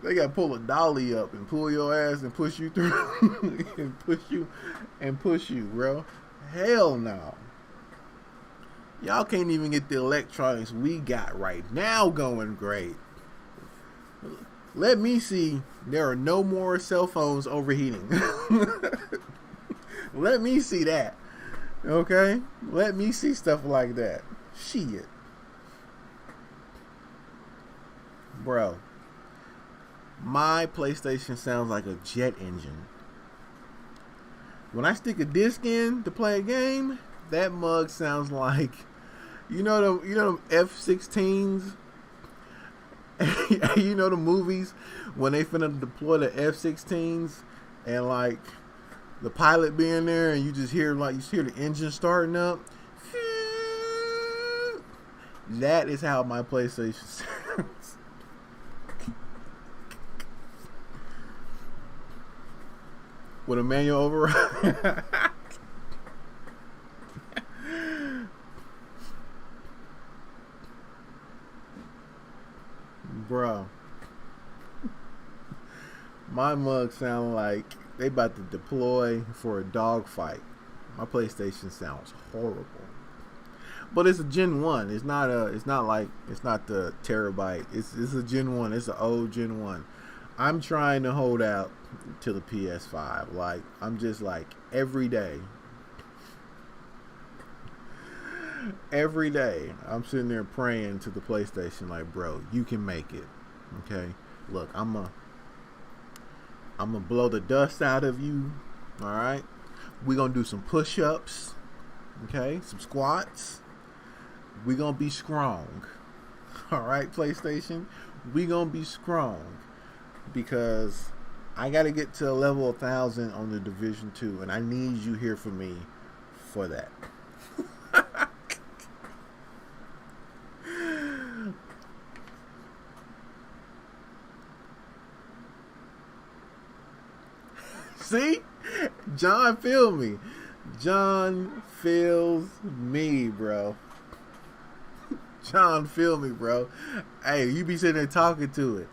they gotta pull a dolly up and pull your ass and push you through and push you, bro. Hell no. Y'all can't even get the electronics we got right now going great. Let me see there are no more cell phones overheating. Let me see that. Okay? Let me see stuff like that. Shit. Bro. My PlayStation sounds like a jet engine. When I stick a disc in to play a game, that mug sounds like, you know them F-16s You know the movies when they finna deploy the F-16s and like the pilot being there and you just hear the engine starting up. That is how my PlayStation sounds. With a manual override. Bro, my mug sound like they about to deploy for a dogfight. My PlayStation sounds horrible. But it's a Gen 1. It's not the terabyte. It's a Gen 1. It's an old Gen 1. I'm trying to hold out to the PS5. Like, I'm just like every day. Every day I'm sitting there praying to the PlayStation like, bro, you can make it. Okay? Look, I'm gonna blow the dust out of you. All right? We're gonna do some push-ups. Okay? Some squats. We're gonna be strong. All right, PlayStation? We're gonna be strong because I gotta get to a level 1,000 on the Division 2 and I need you here for me for that. See? John feel me. John feels me, bro. John feel me, bro. Hey, you be sitting there talking to it.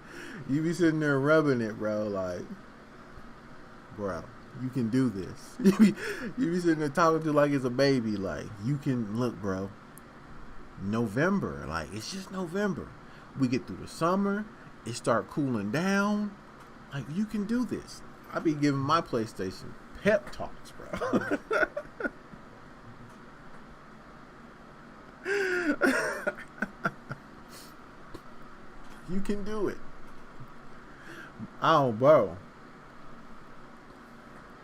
You be sitting there rubbing it, bro. Like, bro, you can do this. You be sitting there talking to it like it's a baby. Like, you can, look, bro. November. Like, it's just November. We get through the summer. It start cooling down. Like, you can do this. I be giving my PlayStation pep talks, bro. You can do it. Oh, bro.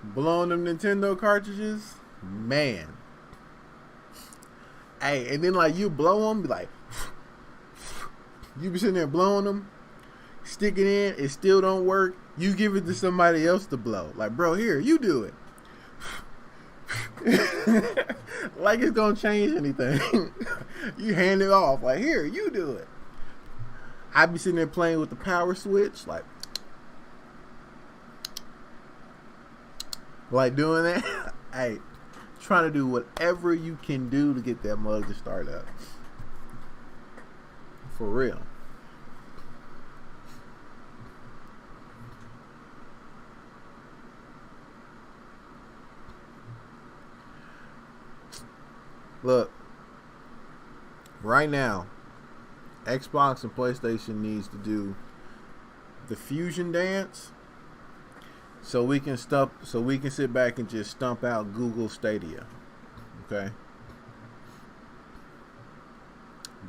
Blowing them Nintendo cartridges, man. Hey, and then like you blow them, be like, you be sitting there blowing them, stick it in, it still don't work. You give it to somebody else to blow. Like, bro, here, you do it. Like it's gonna change anything. You hand it off. Like, here, you do it. I be sitting there playing with the power switch, like doing that. Hey, trying to do whatever you can do to get that mug to start up. For real. Look, right now, Xbox and PlayStation needs to do the fusion dance so we can sit back and just stump out Google Stadia. Okay?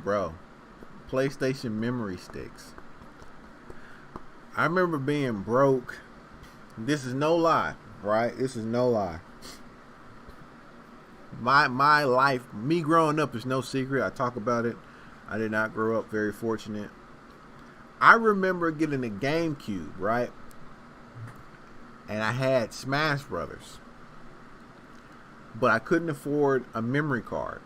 Bro, PlayStation memory sticks. I remember being broke. This is no lie, right? This is no lie. My life, me growing up is no secret. I talk about it. I did not grow up very fortunate. I remember getting a GameCube, right? And I had Smash Brothers. But I couldn't afford a memory card.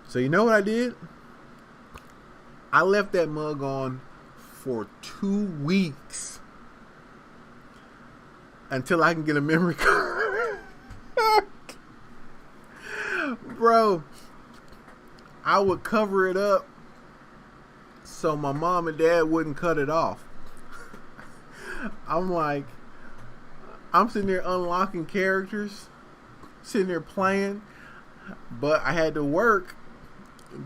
So you know what I did? I left that mug on for 2 weeks until I can get a memory card. Bro, I would cover it up so my mom and dad wouldn't cut it off. I'm sitting there unlocking characters, sitting there playing, but I had to work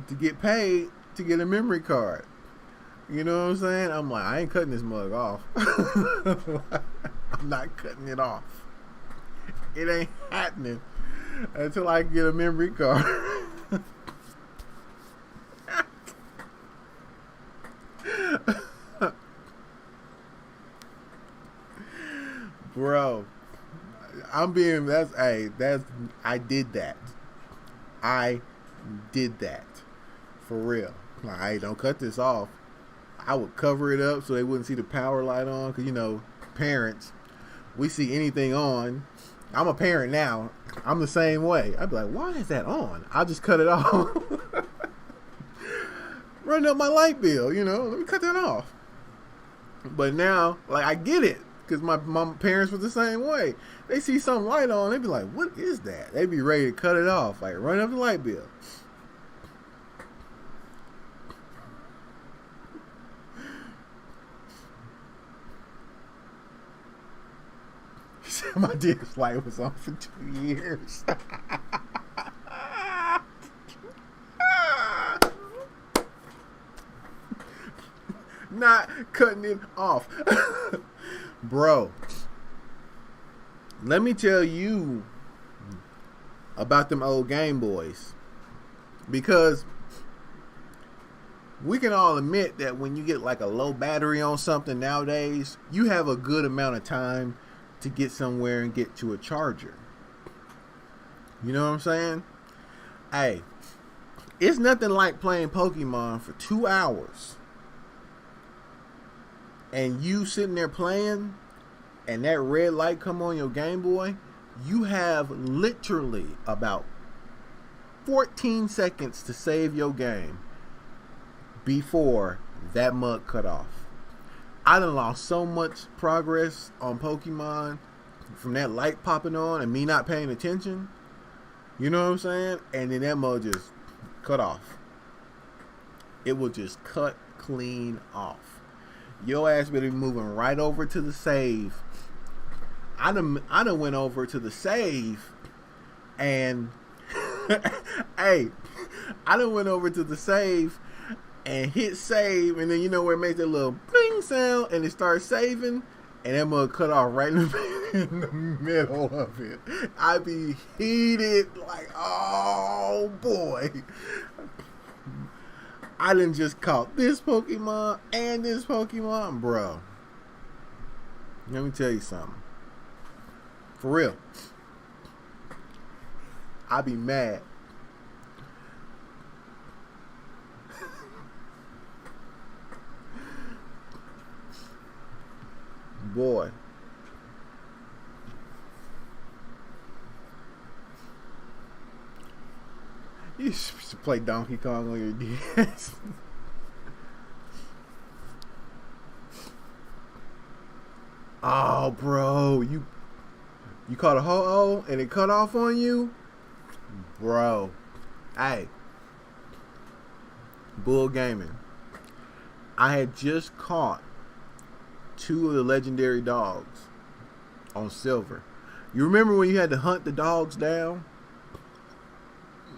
to get paid to get a memory card. You know what I'm saying? I'm like, I ain't cutting this mug off. I'm not cutting it off. It ain't happening until I get a memory card. Bro, I did that. I did that. For real. Like, hey, don't cut this off. I would cover it up so they wouldn't see the power light on. Because, you know, parents, we see anything on. I'm a parent now. I'm the same way. I'd be like, why is that on? I'll just cut it off. Run up my light bill, you know. Let me cut that off. But now, like, I get it. Because my parents were the same way. They see some light on, they'd be like, what is that? They'd be ready to cut it off. Like, run up the light bill. My DS light was on for 2 years. Not cutting it off. Bro, let me tell you about them old Game Boys. Because we can all admit that when you get like a low battery on something nowadays, you have a good amount of time to get somewhere and get to a charger. You know what I'm saying? Hey, it's nothing like playing Pokemon for 2 hours and you sitting there playing and that red light come on your Game Boy. You have literally about 14 seconds to save your game before that mug cut off. I done lost so much progress on Pokemon from that light popping on and me not paying attention. You know what I'm saying? And then that mug just cut off. It will just cut clean off. Your ass better be moving right over to the save. I done went over to the save and hey, I done went over to the save and hit save, and then you know where it makes that little bling sound and it starts saving, and that mug cut off right in the middle of it. I be heated like, oh boy. I done just caught this Pokemon and this Pokemon, bro. Let me tell you something. For real. I be mad. Boy. You should play Donkey Kong on your DS. Oh, bro. You caught a ho-oh and it cut off on you? Bro. Hey. Bull Gaming. I had just caught 2 of the legendary dogs on silver. You remember when you had to hunt the dogs down?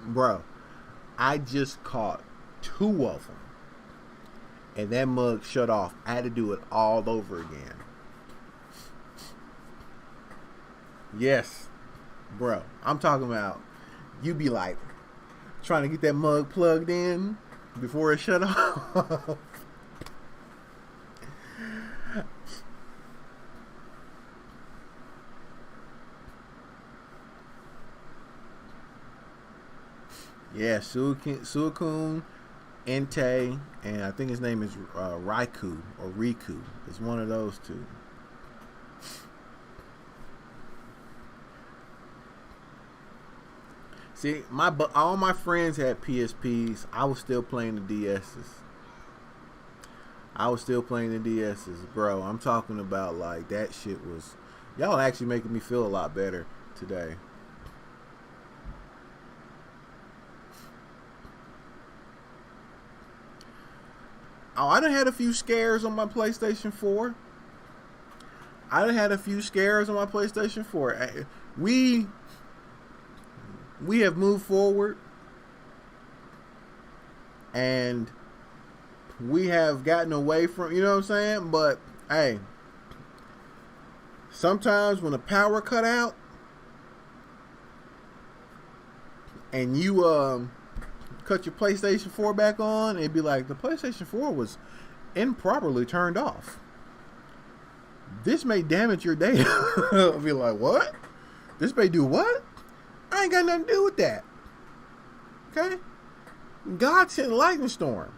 Bro, I just caught 2 of them. And that mug shut off. I had to do it all over again. Yes. Bro, I'm talking about you be like trying to get that mug plugged in before it shut off. Yeah, Suicune, Entei, and I think his name is Raikou or Riku. It's one of those 2. See, all my friends had PSPs. I was still playing the DSs. Bro. I'm talking about like that shit was. Y'all actually making me feel a lot better today. Oh, I done had a few scares on my PlayStation 4. We have moved forward, and we have gotten away from, you know what I'm saying? But hey, sometimes when the power cut out and you cut your PlayStation 4 back on, it'd be like the PlayStation 4 was improperly turned off. This may damage your data. I'll be like, what? This may do what? I ain't got nothing to do with that. Okay? God sent a lightning storm.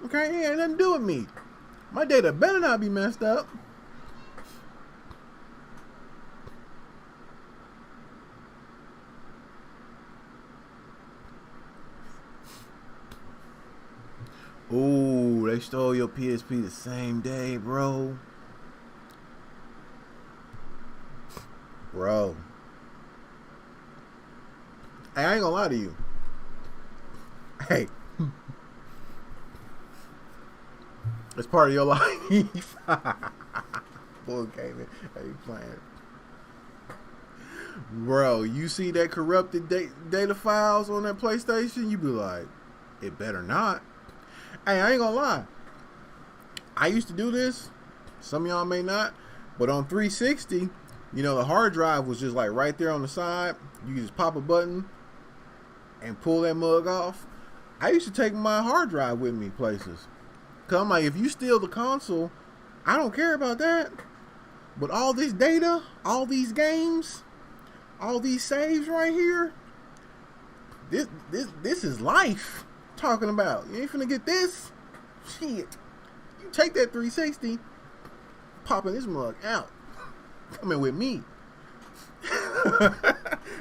Okay, it ain't nothing to do with me. My data better not be messed up. Ooh, they stole your PSP the same day, bro. Bro. Hey, I ain't gonna lie to you. Hey. It's part of your life. Bull gaming. Hey, you playing. Bro, you see that corrupted data files on that PlayStation, you be like, it better not. Hey, I ain't gonna lie. I used to do this. Some of y'all may not. But on 360, you know, the hard drive was just like right there on the side. You could just pop a button and pull that mug off. I used to take my hard drive with me places. Cause I'm like, if you steal the console, I don't care about that. But all this data, all these games, all these saves right here, this is life. Talking about, you ain't finna get this. Shit. You take that 360, popping this mug out. Coming with me.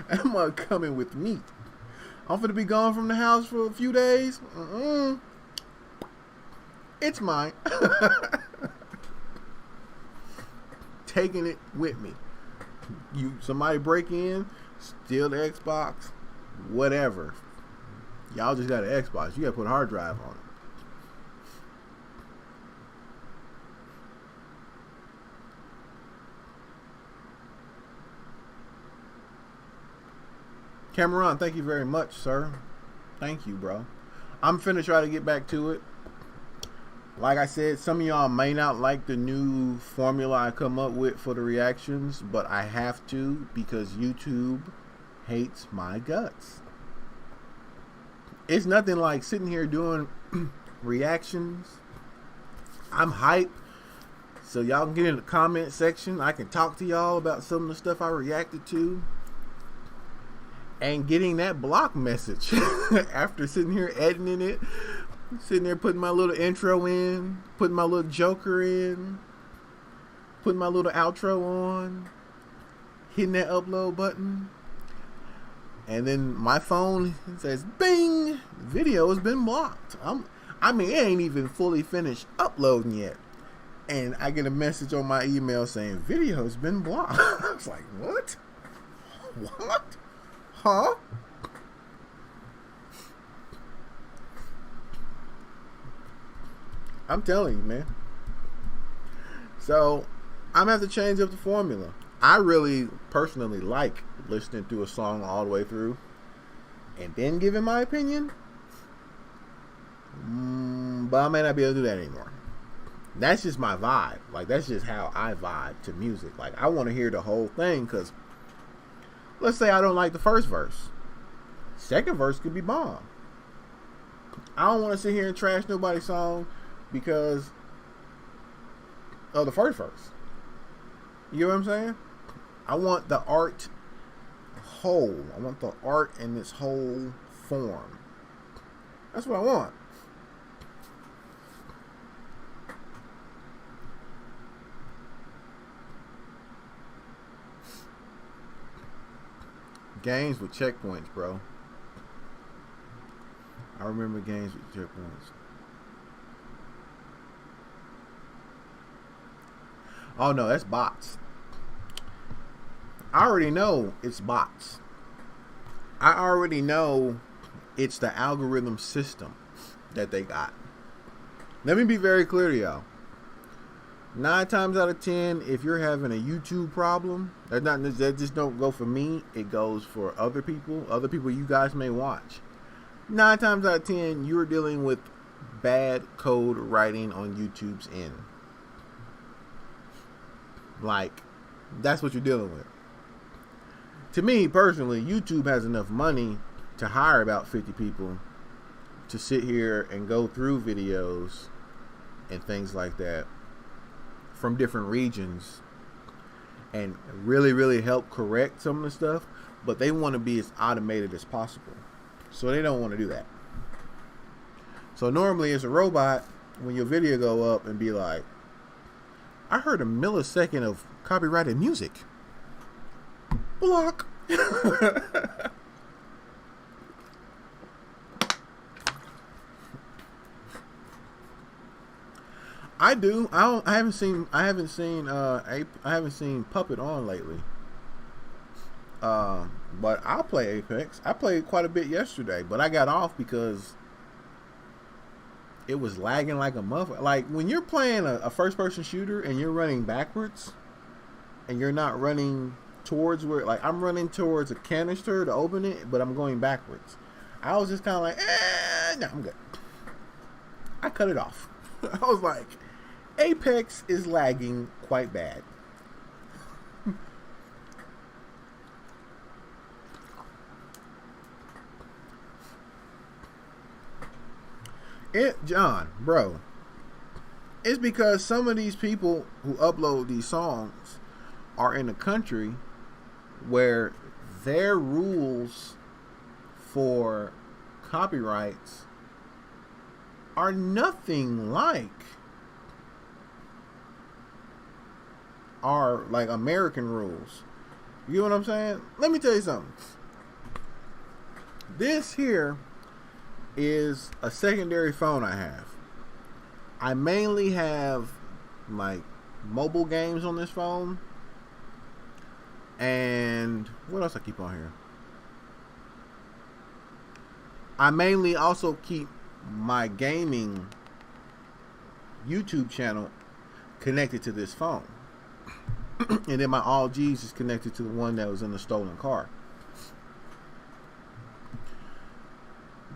That mug coming with me. I'm finna be gone from the house for a few days. It's mine. Taking it with me. Somebody break in, steal the Xbox, whatever. Y'all just got an Xbox. You gotta put a hard drive on it. Cameron, thank you very much, sir. Thank you, bro. I'm finna try to get back to it. Like I said, some of y'all may not like the new formula I come up with for the reactions, but I have to because YouTube hates my guts. It's nothing like sitting here doing reactions. I'm hyped, so y'all can get in the comment section. I can talk to y'all about some of the stuff I reacted to. And getting that block message after sitting here editing it, sitting there putting my little intro in, putting my little joker in, putting my little outro on, hitting that upload button. And then my phone says, bing, video has been blocked. I mean, it ain't even fully finished uploading yet. And I get a message on my email saying, video has been blocked. I was like, what? What? Huh? I'm telling you, man. So, I'm going to have to change up the formula. I really personally like listening to a song all the way through and then giving my opinion. But I may not be able to do that anymore. That's just my vibe. Like, that's just how I vibe to music. Like, I want to hear the whole thing because let's say I don't like the first verse. Second verse could be bomb. I don't want to sit here and trash nobody's song because of the first verse. You know what I'm saying? I want the art whole. I want the art in its whole form. That's what I want. Games with checkpoints, bro. I remember games with checkpoints. Oh no, that's bots. I already know it's bots. I already know it's the algorithm system that they got. Let me be very clear to y'all. 9 times out of 10, if you're having a YouTube problem, that just don't go for me. It goes for other people you guys may watch. 9 times out of 10, you're dealing with bad code writing on YouTube's end. Like, that's what you're dealing with. To me, personally, YouTube has enough money to hire about 50 people to sit here and go through videos and things like that from different regions and really, really help correct some of the stuff, but they want to be as automated as possible. So they don't want to do that. So normally it's a robot when your video go up and be like, I heard a millisecond of copyrighted music. Block. I do. I haven't seen Puppet on lately. But I'll play Apex. I played quite a bit yesterday, but I got off because it was lagging like a motherfucker. Like when you're playing a first-person shooter and you're running backwards, and you're not running towards where, like I'm running towards a canister to open it, but I'm going backwards. I was just kind of like, no, I'm good. I cut it off. I was like, Apex is lagging quite bad. John, bro, it's because some of these people who upload these songs are in a country where their rules for copyrights are nothing like our like American rules. You know what I'm saying? Let me tell you something. This here is a secondary phone I have. I mainly have like mobile games on this phone. And what else I keep on here? I mainly also keep my gaming YouTube channel connected to this phone. And then my AllG's is connected to the one that was in the stolen car.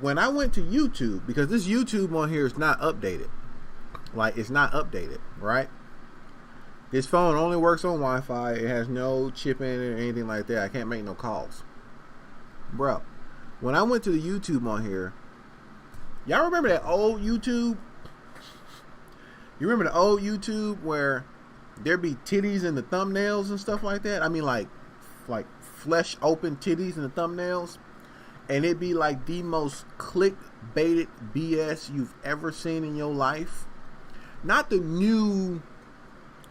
When I went to YouTube, because this YouTube on here is not updated. Like, it's not updated, right? This phone only works on Wi-Fi. It has no chip in it or anything like that. I can't make no calls. Bro, when I went to the YouTube on here, y'all remember that old YouTube? You remember the old YouTube where there'd be titties in the thumbnails and stuff like that? I mean, like flesh open titties in the thumbnails. And it'd be like the most clickbaited BS you've ever seen in your life. Not the new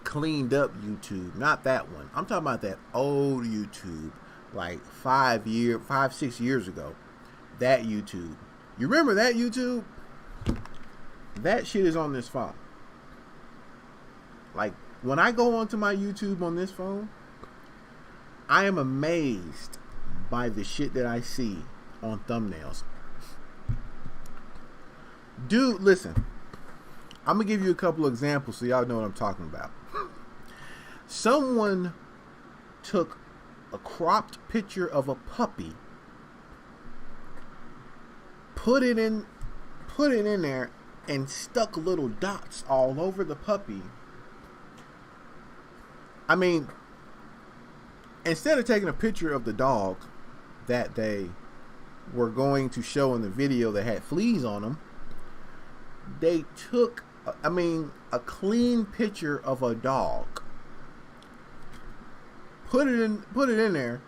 cleaned up YouTube. Not that one. I'm talking about that old YouTube. Like 5-6 years ago. That YouTube. You remember that YouTube? That shit is on this phone. Like, when I go onto my YouTube on this phone, I am amazed by the shit that I see on thumbnails. Dude, listen. I'm going to give you a couple of examples so y'all know what I'm talking about. Someone took a cropped picture of a puppy, put it in there, and stuck little dots all over the puppy. I mean, instead of taking a picture of the dog that they were going to show in the video that had fleas on them, they took, a clean picture of a dog, put it in there,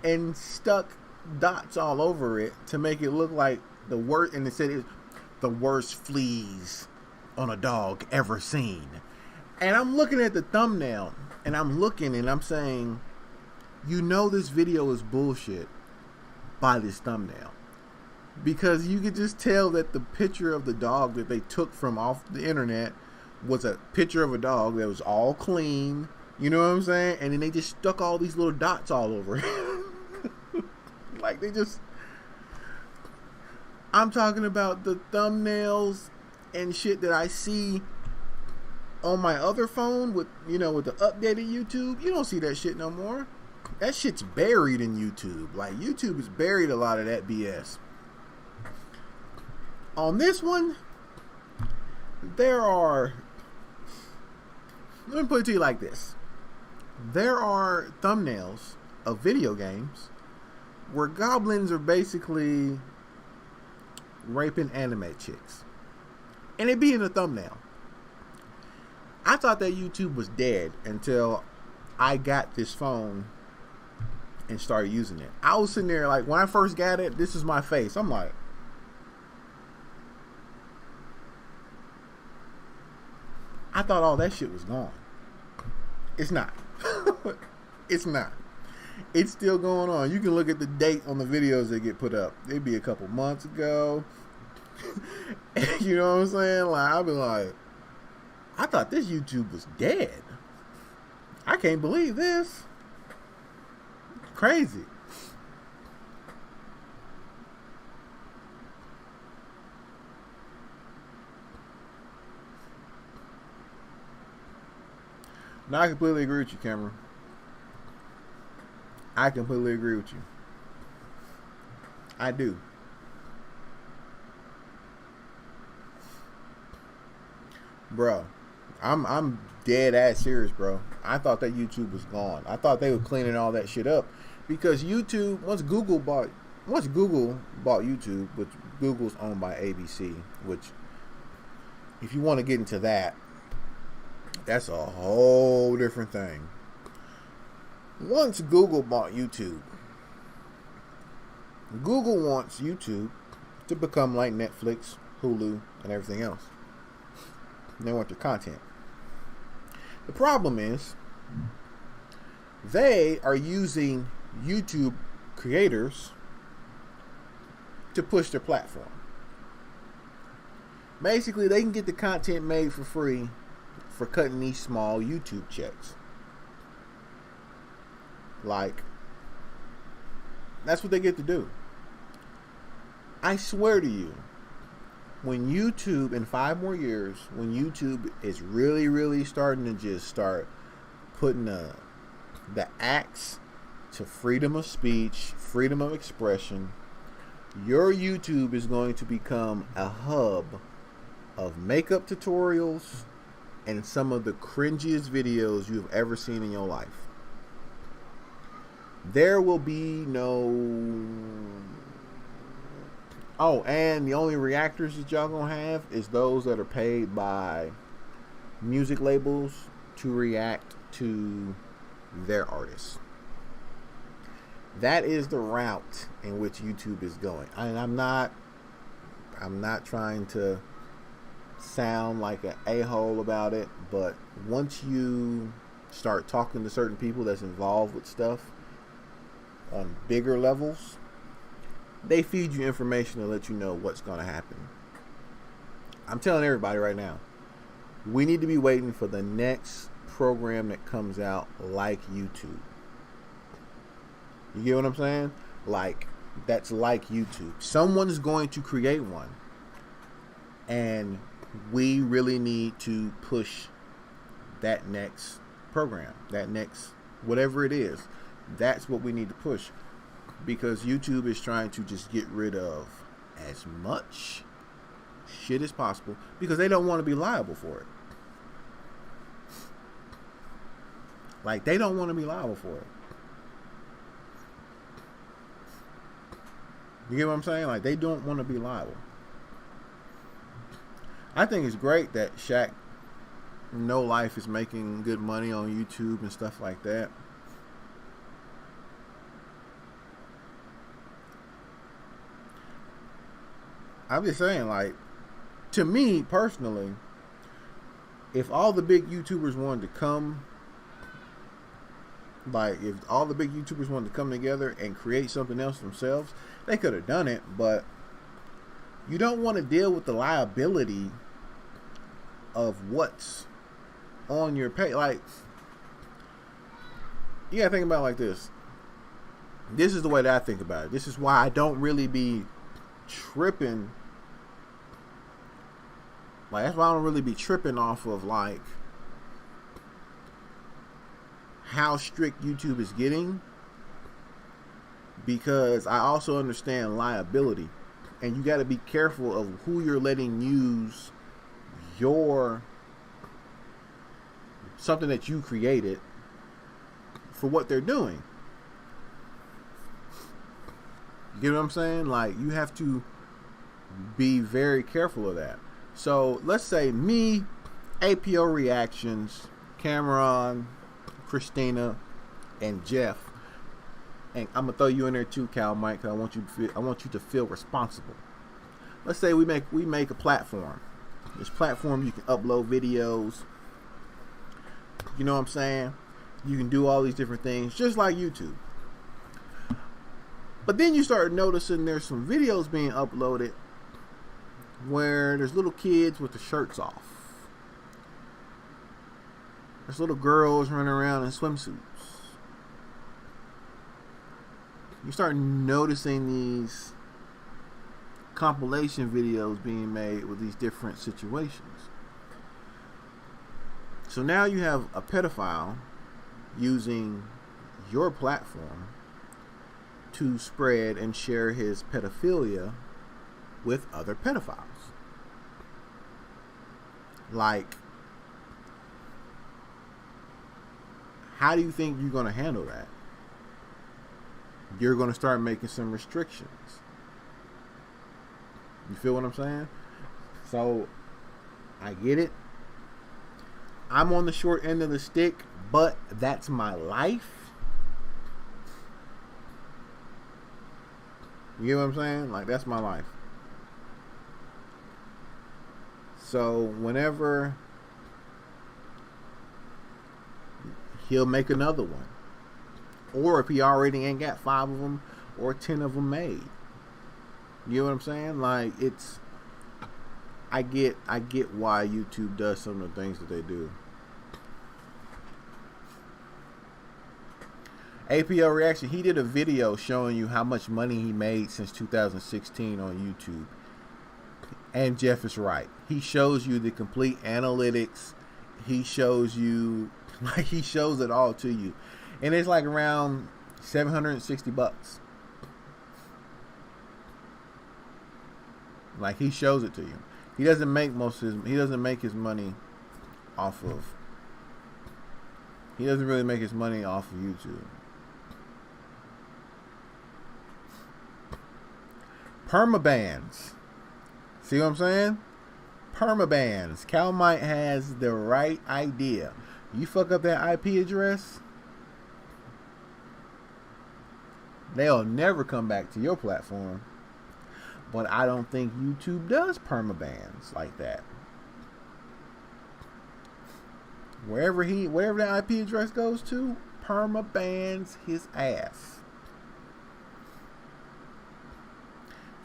and stuck dots all over it to make it look like the worst, and it said it's the worst fleas on a dog ever seen. And I'm looking at the thumbnail, and I'm looking, and I'm saying, you know this video is bullshit by this thumbnail. Because you could just tell that the picture of the dog that they took from off the internet was a picture of a dog that was all clean. You know what I'm saying? And then they just stuck all these little dots all over it. Like they just... I'm talking about the thumbnails and shit that I see on my other phone with the updated YouTube. You don't see that shit no more. That shit's buried in YouTube. Like, YouTube has buried a lot of that BS. On this one, let me put it to you like this. There are thumbnails of video games where goblins are basically raping anime chicks. And it be in the thumbnail. I thought that YouTube was dead until I got this phone and started using it. I was sitting there like, when I first got it, this is my face. I'm like, I thought all that shit was gone. It's not. It's not. It's still going on. You can look at the date on the videos that get put up. It'd be a couple months ago. You know what I'm saying? Like, I'll be like, I thought this YouTube was dead. I can't believe this. Crazy. No, I completely agree with you, Cameron. I completely agree with you. I do. Bro, I'm dead ass serious, bro. I thought that YouTube was gone. I thought they were cleaning all that shit up because YouTube, once Google bought YouTube, which Google's owned by ABC, which if you want to get into that, that's a whole different thing. Once Google bought YouTube, Google wants YouTube to become like Netflix, Hulu, and everything else. And they want their content. The problem is they are using YouTube creators to push their platform. Basically, they can get the content made for free for cutting these small YouTube checks. Like, that's what they get to do. I swear to you, when YouTube, in 5 more years, when YouTube is really, really starting to just start putting the axe to freedom of speech, freedom of expression, your YouTube is going to become a hub of makeup tutorials and some of the cringiest videos you've ever seen in your life. There will be no... Oh, and the only reactors that y'all gonna have is those that are paid by music labels to react to their artists. That is the route in which YouTube is going. And I'm not trying to sound like an a-hole about it, but once you start talking to certain people that's involved with stuff on bigger levels, they feed you information to let you know what's going to happen. I'm telling everybody right now, we need to be waiting for the next program that comes out like YouTube. You get what I'm saying? Like, that's like YouTube. Someone's going to create one. And we really need to push that next program, that next, whatever it is. That's what we need to push. Because YouTube is trying to just get rid of as much shit as possible because they don't want to be liable for it. Like, they don't want to be liable for it. You get what I'm saying? Like, they don't want to be liable. I think it's great that Shaq No Life is making good money on YouTube and stuff like that. I'm just saying, like, to me personally, if all the big YouTubers wanted to come, like, if all the big YouTubers wanted to come together and create something else themselves, they could have done it, but you don't want to deal with the liability of what's on your page. Like, you gotta think about it like this. This is the way that I think about it. This is why I don't really be tripping. Like, that's why I don't really be tripping off of, like, how strict YouTube is getting. Because I also understand liability. And you got to be careful of who you're letting use your something that you created for what they're doing. You get what I'm saying? Like, you have to be very careful of that. So let's say me, APO Reactions, Cameron, Christina, and Jeff, and I'm gonna throw you in there too, Cal Mike, because I want you to feel responsible. Let's say we make a platform. This platform, you can upload videos, You know what I'm saying? You can do all these different things just like YouTube. But then you start noticing there's some videos being uploaded where there's little kids with the shirts off. There's little girls running around in swimsuits. You start noticing these compilation videos being made with these different situations. So now you have a pedophile using your platform to spread and share his pedophilia with other pedophiles. Like, how do you think you're going to handle that? You're going to start making some restrictions. You feel what I'm saying? So, I get it. I'm on the short end of the stick, but that's my life. You get what I'm saying? Like, that's my life. So, whenever he'll make another one, or if he already ain't got 5 of them or 10 of them made, you know what I'm saying? Like, it's, I get why YouTube does some of the things that they do. APL Reaction, he did a video showing you how much money he made since 2016 on YouTube. And Jeff is right. He shows you the complete analytics. He shows you, like, he shows it all to you. And it's like around $760. Like, he shows it to you. He doesn't make he doesn't make his money off of, he doesn't really make his money off of YouTube. Permabans. See what I'm saying? Permabans. CalMite has the right idea. You fuck up that IP address, they'll never come back to your platform. But I don't think YouTube does permabans like that. Wherever that IP address goes to, permabans his ass.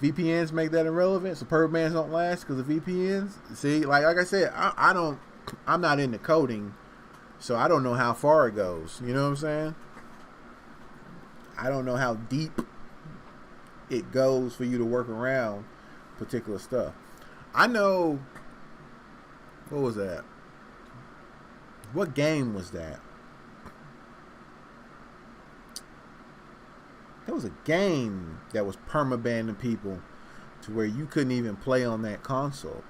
VPNs make that irrelevant, so permabans don't last because of VPNs. See, like I said, I'm not into coding, so I don't know how far it goes. You know what I'm saying? I don't know how deep it goes for you to work around particular stuff. I know, what was that? What game was that? There was a game that was permabanning people to where you couldn't even play on that console.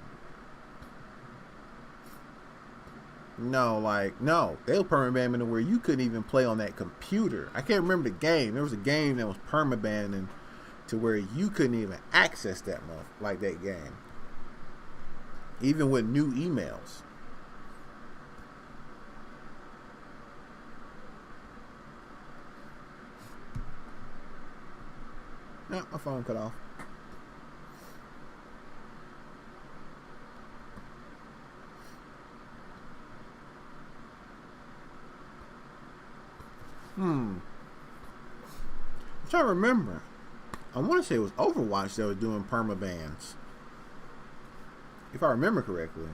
No, they were permabanning to where you couldn't even play on that computer. I can't remember the game. There was a game that was permabanning to where you couldn't even access that game, even with new emails. No, my phone cut off. I'm trying to remember. I want to say it was Overwatch that was doing permabans, if I remember correctly.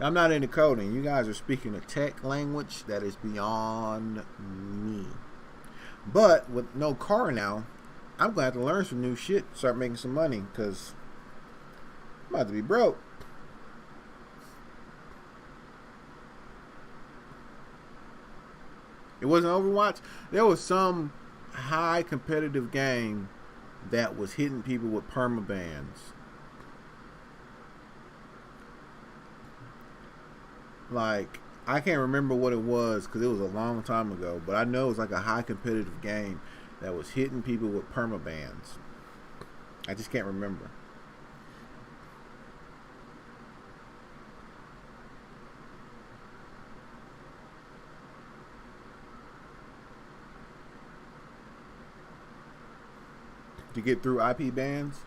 I'm not into coding. You guys are speaking a tech language that is beyond me. But with no car now, I'm going to have to learn some new shit, start making some money, because I'm about to be broke. It wasn't Overwatch. There was some high competitive game that was hitting people with permabans. Like, I can't remember what it was because it was a long time ago, but I know it was like a high competitive game that was hitting people with permabans. I just can't remember. To get through IP bans?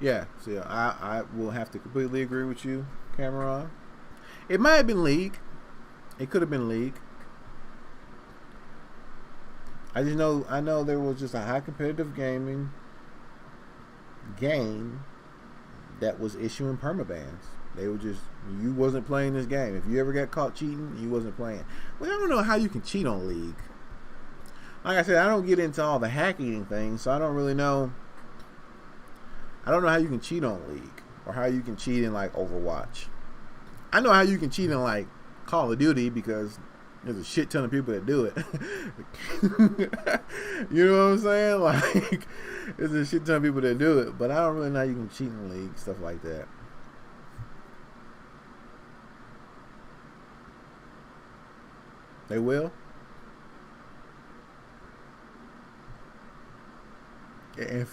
Yeah, so I will have to completely agree with you, Cameron. It might have been League. It could have been League. I know there was just a high competitive gaming game that was issuing permabans. They were just, you wasn't playing this game. If you ever got caught cheating, you wasn't playing. Well, I don't know how you can cheat on League. Like I said, I don't get into all the hacking things, so I don't really know. I don't know how you can cheat on League or how you can cheat in like Overwatch. I know how you can cheat in like Call of Duty because there's a shit ton of people that do it. You know what I'm saying? Like, there's a shit ton of people that do it, but I don't really know how you can cheat in League, stuff like that. They will? And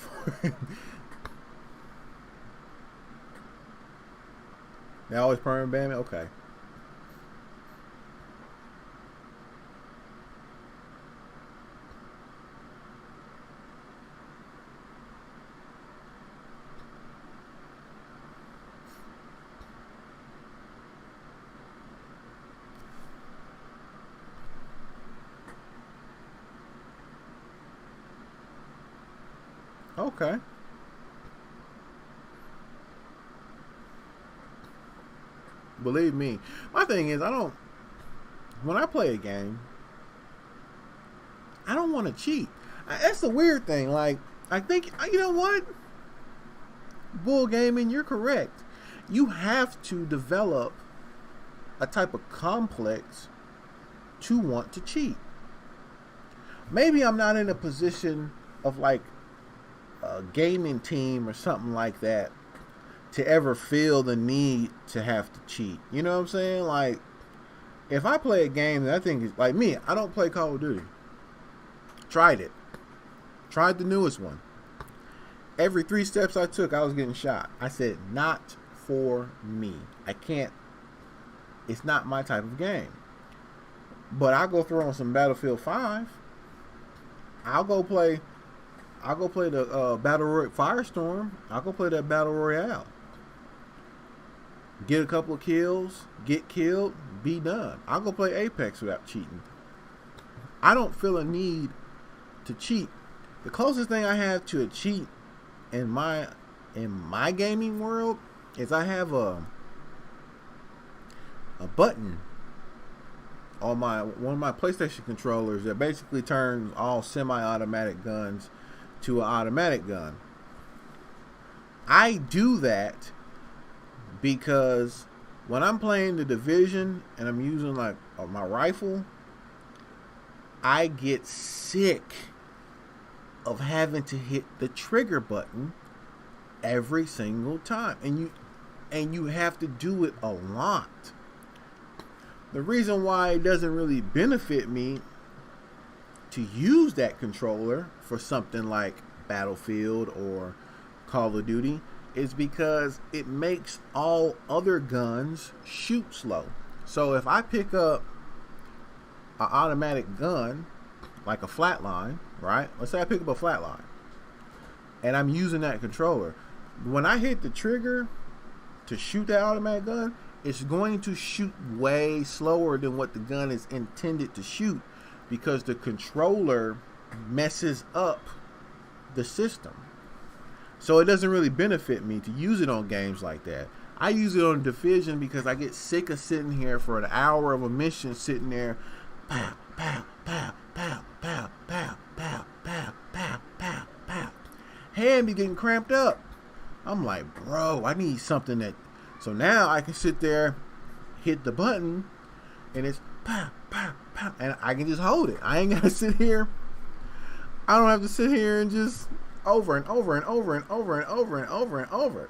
they always permanent ban me? Okay. Okay. Believe me. My thing is, when I play a game, I don't want to cheat. That's the weird thing. Like, I think, you know what? Bull Gaming, you're correct. You have to develop a type of complex to want to cheat. Maybe I'm not in a position of like a gaming team or something like that to ever feel the need to have to cheat. You know what I'm saying? Like, if I play a game that I think is like me, I don't play Call of Duty. Tried it. Tried the newest one. Every 3 steps I took, I was getting shot. I said, not for me. I can't. It's not my type of game. But I'll go throw on some Battlefield 5. I'll go play the Battle Royale Firestorm. I'll go play that Battle Royale. Get a couple of kills, get killed, be done. I'll go play Apex without cheating. I don't feel a need to cheat. The closest thing I have to a cheat in my gaming world is I have a button on one of my PlayStation controllers that basically turns all semi-automatic guns to an automatic gun. I do that because when I'm playing the Division and I'm using like my rifle, I get sick of having to hit the trigger button every single time, and you have to do it a lot. The reason why it doesn't really benefit me to use that controller for something like Battlefield or Call of Duty is because it makes all other guns shoot slow. So if I pick up an automatic gun like a flatline, right? Let's say I pick up a flatline and I'm using that controller. When I hit the trigger to shoot that automatic gun, it's going to shoot way slower than what the gun is intended to shoot because the controller messes up the system. So it doesn't really benefit me to use it on games like that. I use it on Division because I get sick of sitting here for an hour of a mission, sitting there, pow, pow, pow, pow, pow, pow, pow, pow, pow, pow, pow. Hand be getting cramped up. I'm like, bro, I need something that. So now I can sit there, hit the button, and it's pow, pow, pow, and I can just hold it. I ain't gotta sit here. I don't have to sit here and just over and over and over and over and over and over and over.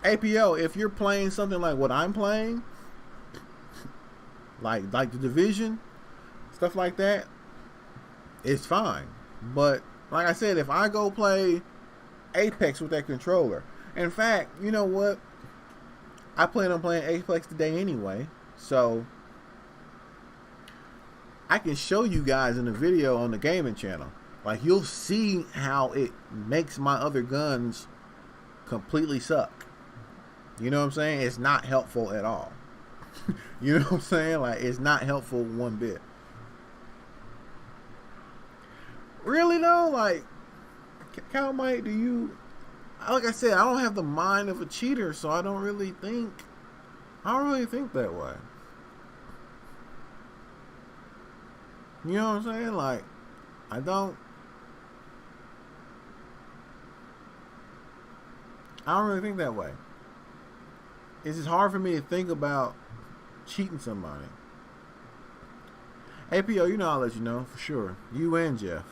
APO, if you're playing something like what I'm playing, like the Division, stuff like that, it's fine. But like I said, if I go play Apex with that controller, in fact, you know what? I plan on playing Apex today anyway, so I can show you guys in the video on the gaming channel. Like, you'll see how it makes my other guns completely suck. You know what I'm saying? It's not helpful at all. You know what I'm saying? Like, it's not helpful one bit. Really though, like, Calmite, do you? Like I said, I don't have the mind of a cheater, so I don't really think that way. You know what I'm saying? Like, I don't really think that way. It's just hard for me to think about cheating somebody. APO, you know, I'll let you know for sure. You and Jeff.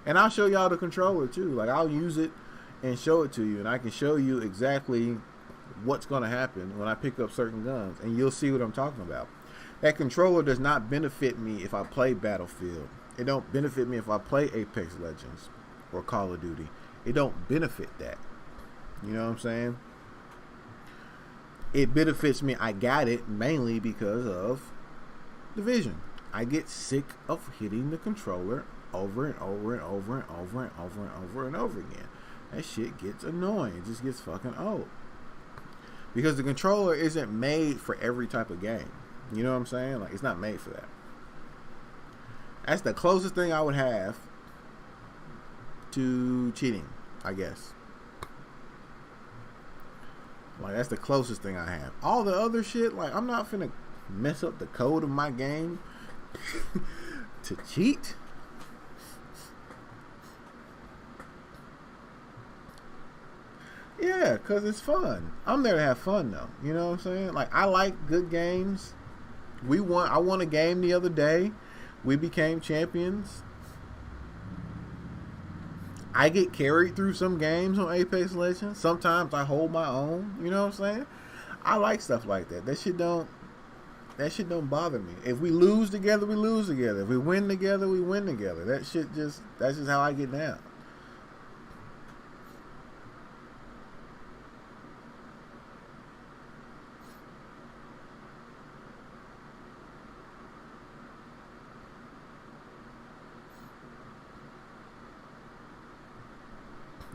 And I'll show y'all the controller too. Like, I'll use it and show it to you, and I can show you exactly what's going to happen when I pick up certain guns, and you'll see what I'm talking about. That controller does not benefit me if I play Battlefield. It don't benefit me if I play Apex Legends or Call of Duty. It don't benefit that. You know what I'm saying? It benefits me. I got it mainly because of Division. I get sick of hitting the controller over and over and over and over and over and over and over again. That shit gets annoying. It just gets fucking old. Because the controller isn't made for every type of game. You know what I'm saying? Like, it's not made for that. That's the closest thing I would have to cheating, I guess. Like, that's the closest thing I have. All the other shit, like, I'm not finna mess up the code of my game to cheat. Yeah, because it's fun. I'm there to have fun, though. You know what I'm saying? Like, I like good games. I won a game the other day. We became champions. I get carried through some games on Apex Legends. Sometimes I hold my own. You know what I'm saying? I like stuff like that. That shit don't bother me. If we lose together, we lose together. If we win together, we win together. That's just how I get down.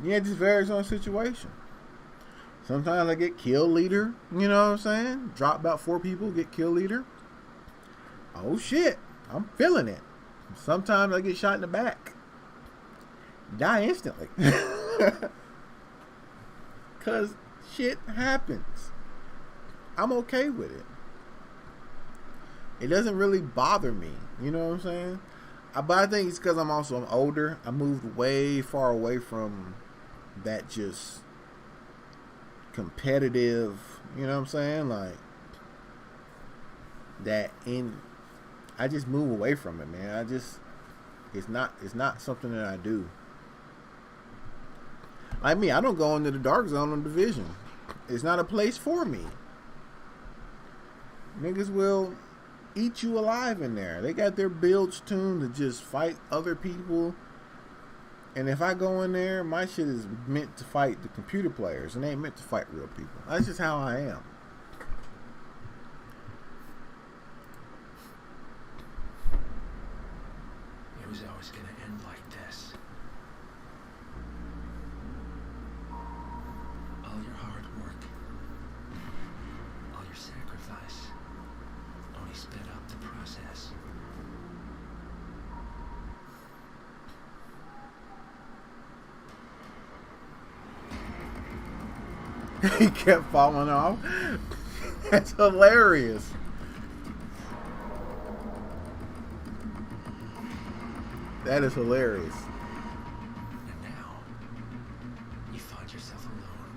Yeah, it just varies on the situation. Sometimes I get kill leader, you know what I'm saying? Drop about 4 people, get kill leader. Oh shit, I'm feeling it. Sometimes I get shot in the back. Die instantly. Cause shit happens. I'm okay with it. It doesn't really bother me, you know what I'm saying? But I think it's because I'm older. I moved way far away from that just competitive, you know what I'm saying? Like, I just move away from it, man. It's not something that I do. Like me, I don't go into the dark zone on Division. It's not a place for me. Niggas will eat you alive in there. They got their builds tuned to just fight other people. And if I go in there, my shit is meant to fight the computer players, and they ain't meant to fight real people. That's just how I am. It was always gonna end like this. All your hard work, all your sacrifice, only sped up the process. He kept falling off. That's hilarious. That is hilarious. And now, you find yourself alone.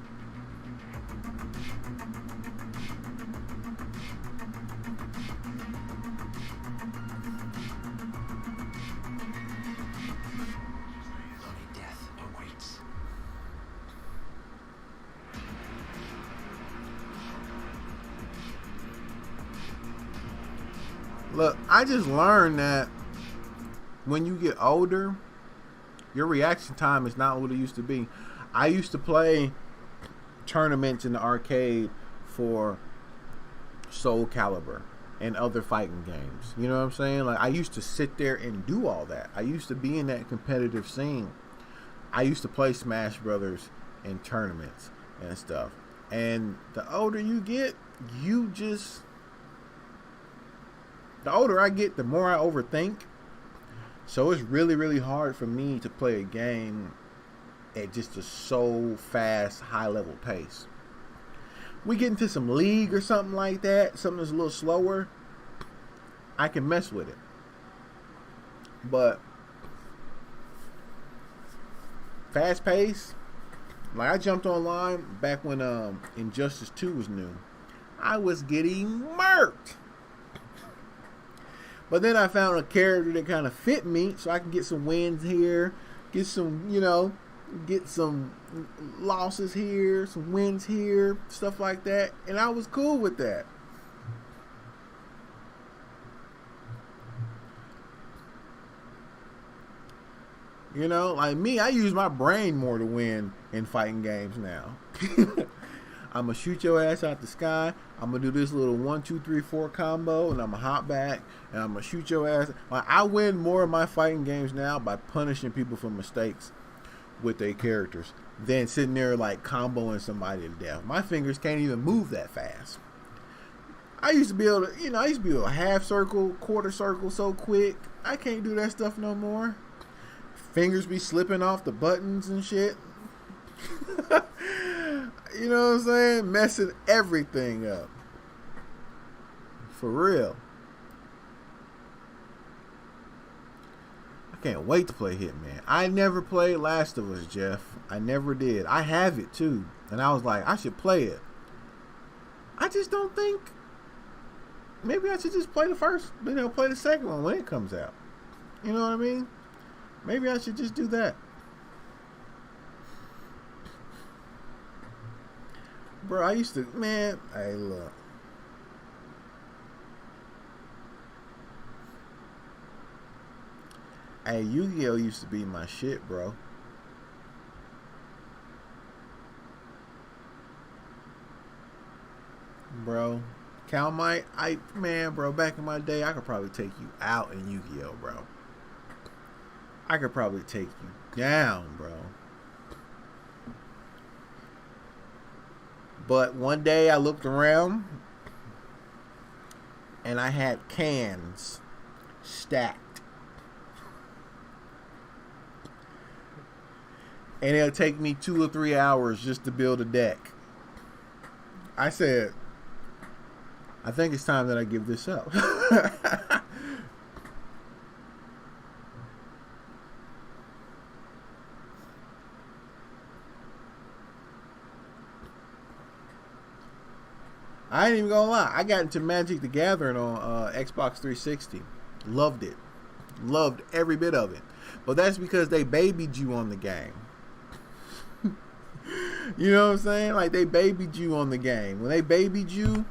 Only death awaits. Look, I just learned that when you get older, your reaction time is not what it used to be. I used to play tournaments in the arcade for Soul Calibur, and other fighting games. You know what I'm saying? Like, I used to sit there and do all that. I used to be in that competitive scene. I used to play Smash Brothers in tournaments and stuff. And the older you get, the older I get, the more I overthink. So it's really, really hard for me to play a game at just a so fast, high level pace. We get into some league or something like that, something that's a little slower, I can mess with it. But fast pace, like I jumped online back when Injustice 2 was new. I was getting murked. But then I found a character that kind of fit me, so I can get some wins here, get some, get some losses here, some wins here, stuff like that. And I was cool with that. Like me, I use my brain more to win in fighting games now. I'm going to shoot your ass out the sky. I'm going to do this little 1, 2, 3, 4 combo, and I'm going to hop back, and I'm going to shoot your ass. Like, I win more of my fighting games now by punishing people for mistakes with their characters than sitting there like comboing somebody to death. My fingers can't even move that fast. I used to be able to, half circle, quarter circle so quick. I can't do that stuff no more. Fingers be slipping off the buttons and shit. You know what I'm saying? Messing everything up. For real. I can't wait to play Hitman. I never played Last of Us, Jeff. I never did. I have it too. And I was like, I should play it. I just don't think. Maybe I should just play the first, play the second one when it comes out. You know what I mean? Maybe I should just do that. Bro, I used to, hey, look. Hey, Yu-Gi-Oh! Used to be my shit, bro. Bro, Calmite, bro, back in my day, I could probably take you out in Yu-Gi-Oh, bro. I could probably take you down, bro. But one day I looked around and I had cans stacked. And it'll take me 2 or 3 hours just to build a deck. I said, I think it's time that I give this up. I ain't even gonna lie. I got into Magic the Gathering on Xbox 360. Loved it. Loved every bit of it. But that's because they babied you on the game. You know what I'm saying? Like, they babied you on the game. When they babied you,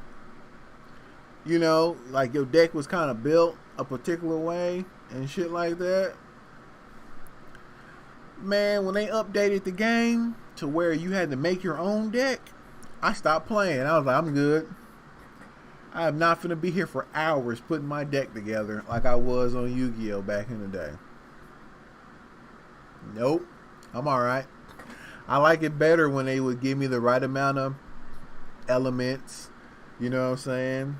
like your deck was kind of built a particular way and shit like that. Man, when they updated the game to where you had to make your own deck, I stopped playing. I was like, I'm good. I am not finna be here for hours putting my deck together like I was on Yu-Gi-Oh! Back in the day. Nope. I'm alright. I like it better when they would give me the right amount of elements. You know what I'm saying?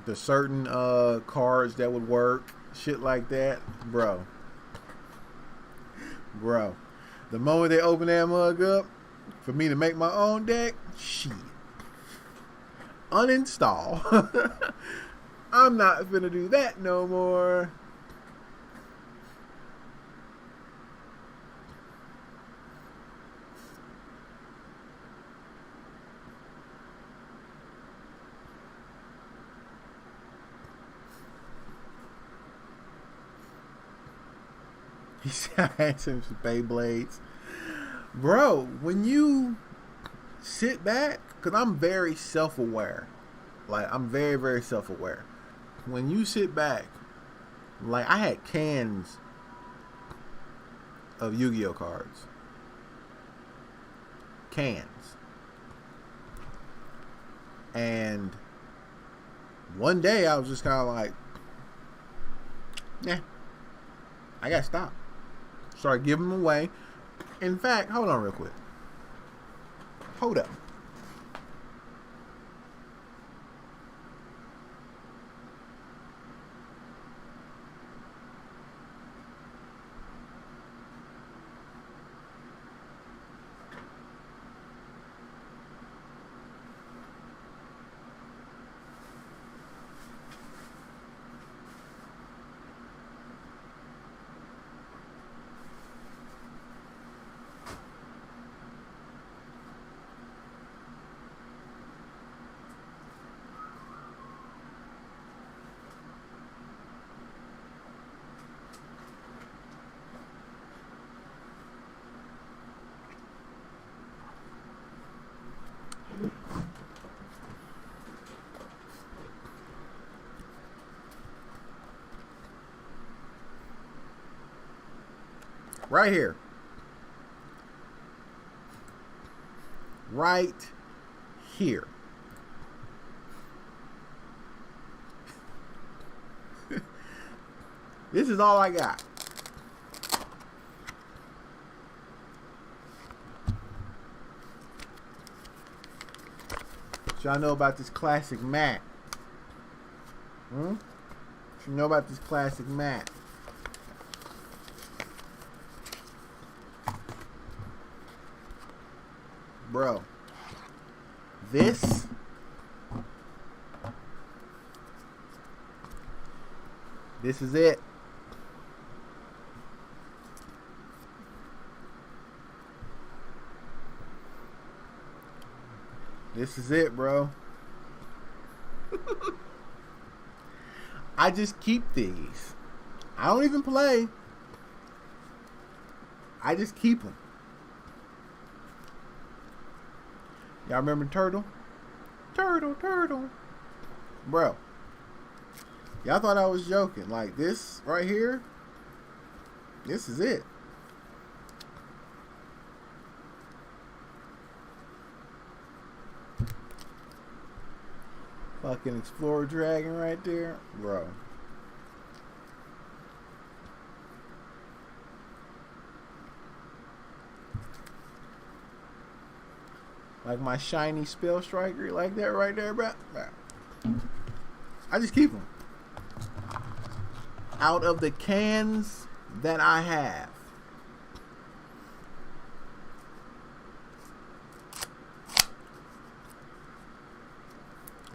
The certain cards that would work. Shit like that. Bro. The moment they open that mug up for me to make my own deck, shit. Uninstall. I'm not gonna do that no more. He said I had some Beyblades. Bro, when you sit back, because I'm very self-aware. Like, I'm very, very self-aware. When you sit back, like, I had cans of Yu-Gi-Oh cards. Cans. And one day I was just kind of like, nah, I gotta stop. Started giving them away. In fact, hold on real quick. Hold up. Right here. Right here. This is all I got. So y'all know about this classic mat. You know about this classic mat. Bro, this is it. This is it, bro. I just keep these. I don't even play. I just keep them. Y'all remember Turtle? Turtle. Bro. Y'all thought I was joking. Like this right here. This is it. Fucking Explorer Dragon right there. Bro. Like my shiny Spell Striker, like that right there, bro. I just keep them. Out of the cans that I have.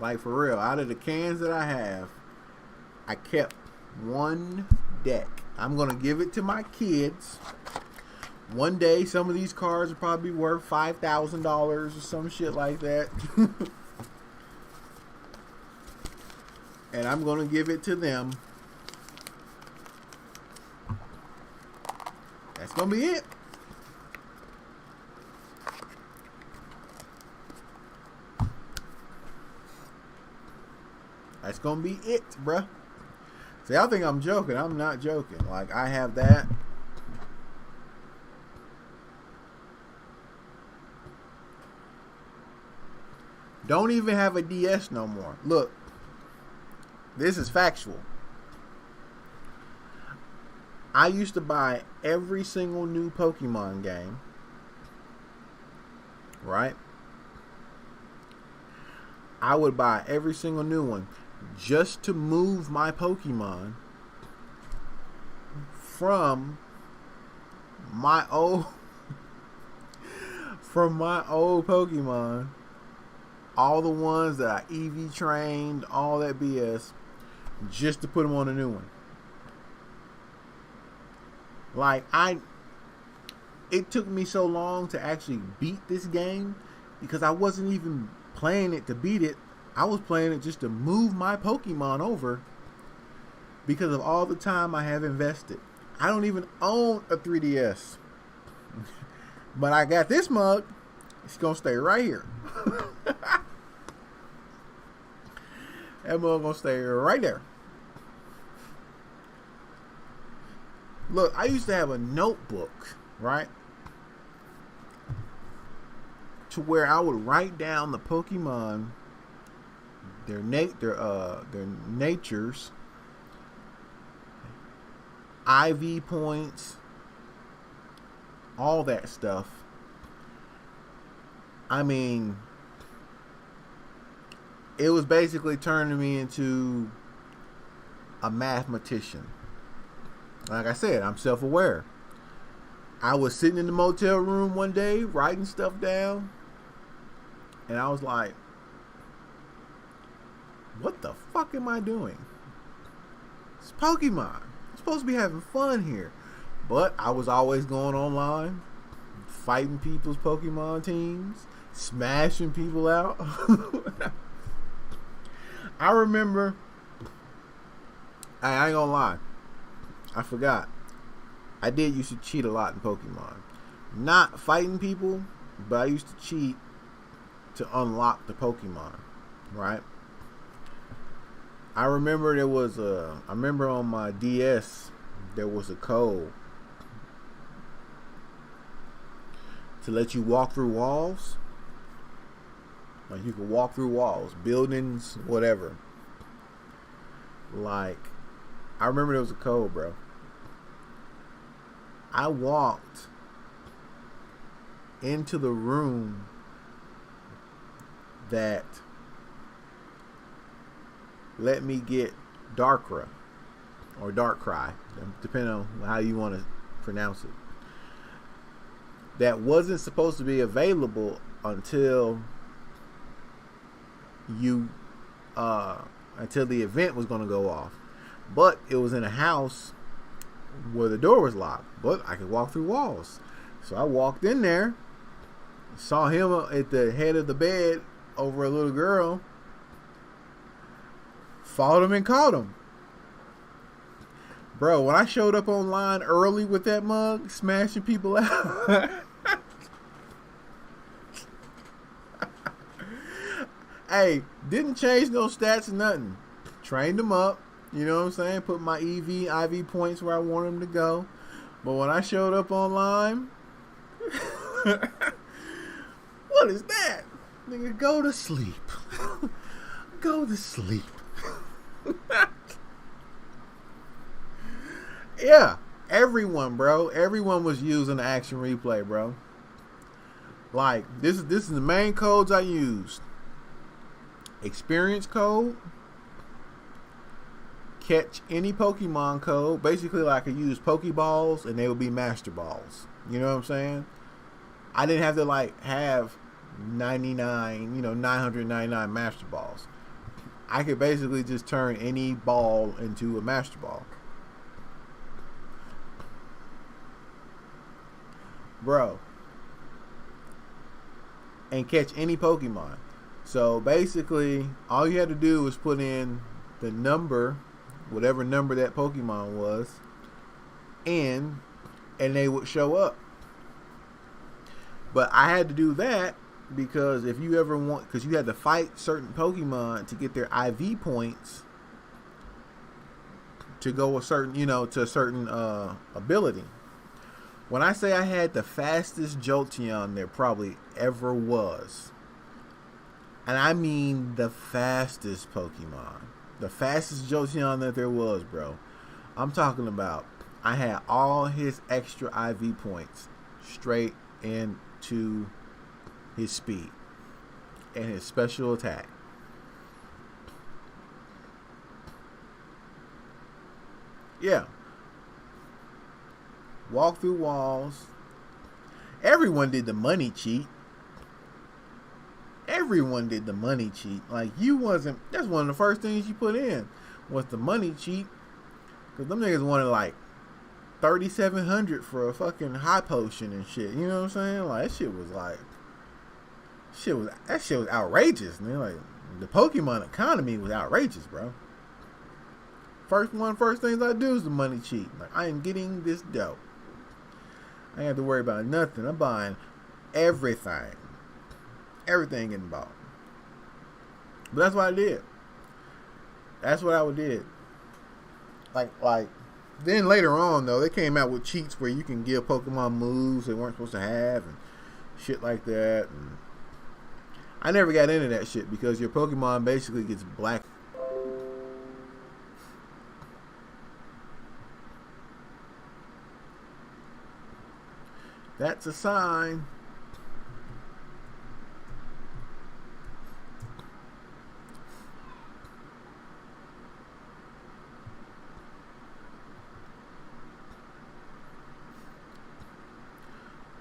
Like for real, out of the cans that I have, I kept one deck. I'm going to give it to my kids. One day, some of these cards will probably be worth $5,000 or some shit like that. And I'm going to give it to them. That's going to be it. That's going to be it, bruh. See, y'all think I'm joking. I'm not joking. Like, I have that. Don't even have a DS no more. Look, this is factual. I used to buy every single new Pokemon game. Right? I would buy every single new one just to move my Pokemon from my old Pokemon, all the ones that I EV trained, all that BS, just to put them on a new one. Like, it took me so long to actually beat this game because I wasn't even playing it to beat it. I was playing it just to move my Pokemon over because of all the time I have invested. I don't even own a 3DS. But I got this mug. It's going to stay right here. That mug going to stay right there. Look, I used to have a notebook, right? To where I would write down the Pokemon their natures, IV points, all that stuff. I mean, it was basically turning me into a mathematician. Like I said, I'm self-aware. I was sitting in the motel room one day writing stuff down, and I was like, what the fuck am I doing? It's Pokemon. I'm supposed to be having fun here. But I was always going online, fighting people's Pokemon teams, smashing people out. I remember, I ain't gonna lie, I forgot. I did used to cheat a lot in Pokemon. Not fighting people, but I used to cheat to unlock the Pokemon, right? I remember I remember on my DS, there was a code to let you walk through walls. Like, you could walk through walls, buildings, whatever. Like, I remember there was a code, bro. I walked into the room that let me get Darkrai, or Darkrai, depending on how you want to pronounce it. That wasn't supposed to be available until until the event was going to go off. But it was in a house where the door was locked, but I could walk through walls. So I walked in there, saw him at the head of the bed over a little girl, fought him and caught him. Bro, when I showed up online early with that mug, smashing people out. Hey, didn't change no stats or nothing. Trained them up. You know what I'm saying? Put my IV points where I want them to go. But when I showed up online, what is that? Nigga, go to sleep. Go to sleep. Yeah, everyone, bro. Everyone was using the action replay, bro. Like, this is the main codes I used. Experience code. Catch any Pokemon code. Basically, like, I could use Pokeballs and they would be Master Balls. You know what I'm saying? I didn't have to, like, have 999 Master Balls. I could basically just turn any ball into a Master Ball. Bro. And catch any Pokemon. So, basically, all you had to do was put in the number, whatever number that Pokemon was, and they would show up. But I had to do that because if you ever want, because you had to fight certain Pokemon to get their IV points to go a certain, to a certain ability. When I say I had the fastest Jolteon there probably ever was, and I mean the fastest Pokemon, the fastest Jolteon that there was, bro. I'm talking about, I had all his extra IV points straight into his speed and his special attack. Yeah. Walk through walls. Everyone did the money cheat. Everyone did the money cheat. Like, that's one of the first things you put in was the money cheat. Because them niggas wanted like 3,700 for a fucking high potion and shit. You know what I'm saying? Like, that shit was outrageous, man. Like, the Pokemon economy was outrageous, bro. First things I do is the money cheat. Like, I am getting this dope. I ain't have to worry about nothing. I'm buying everything. Everything getting bought. But that's what I did. That's what I did. Like, then later on, though, they came out with cheats where you can give Pokemon moves they weren't supposed to have and shit like that. And I never got into that shit because your Pokemon basically gets black. That's a sign.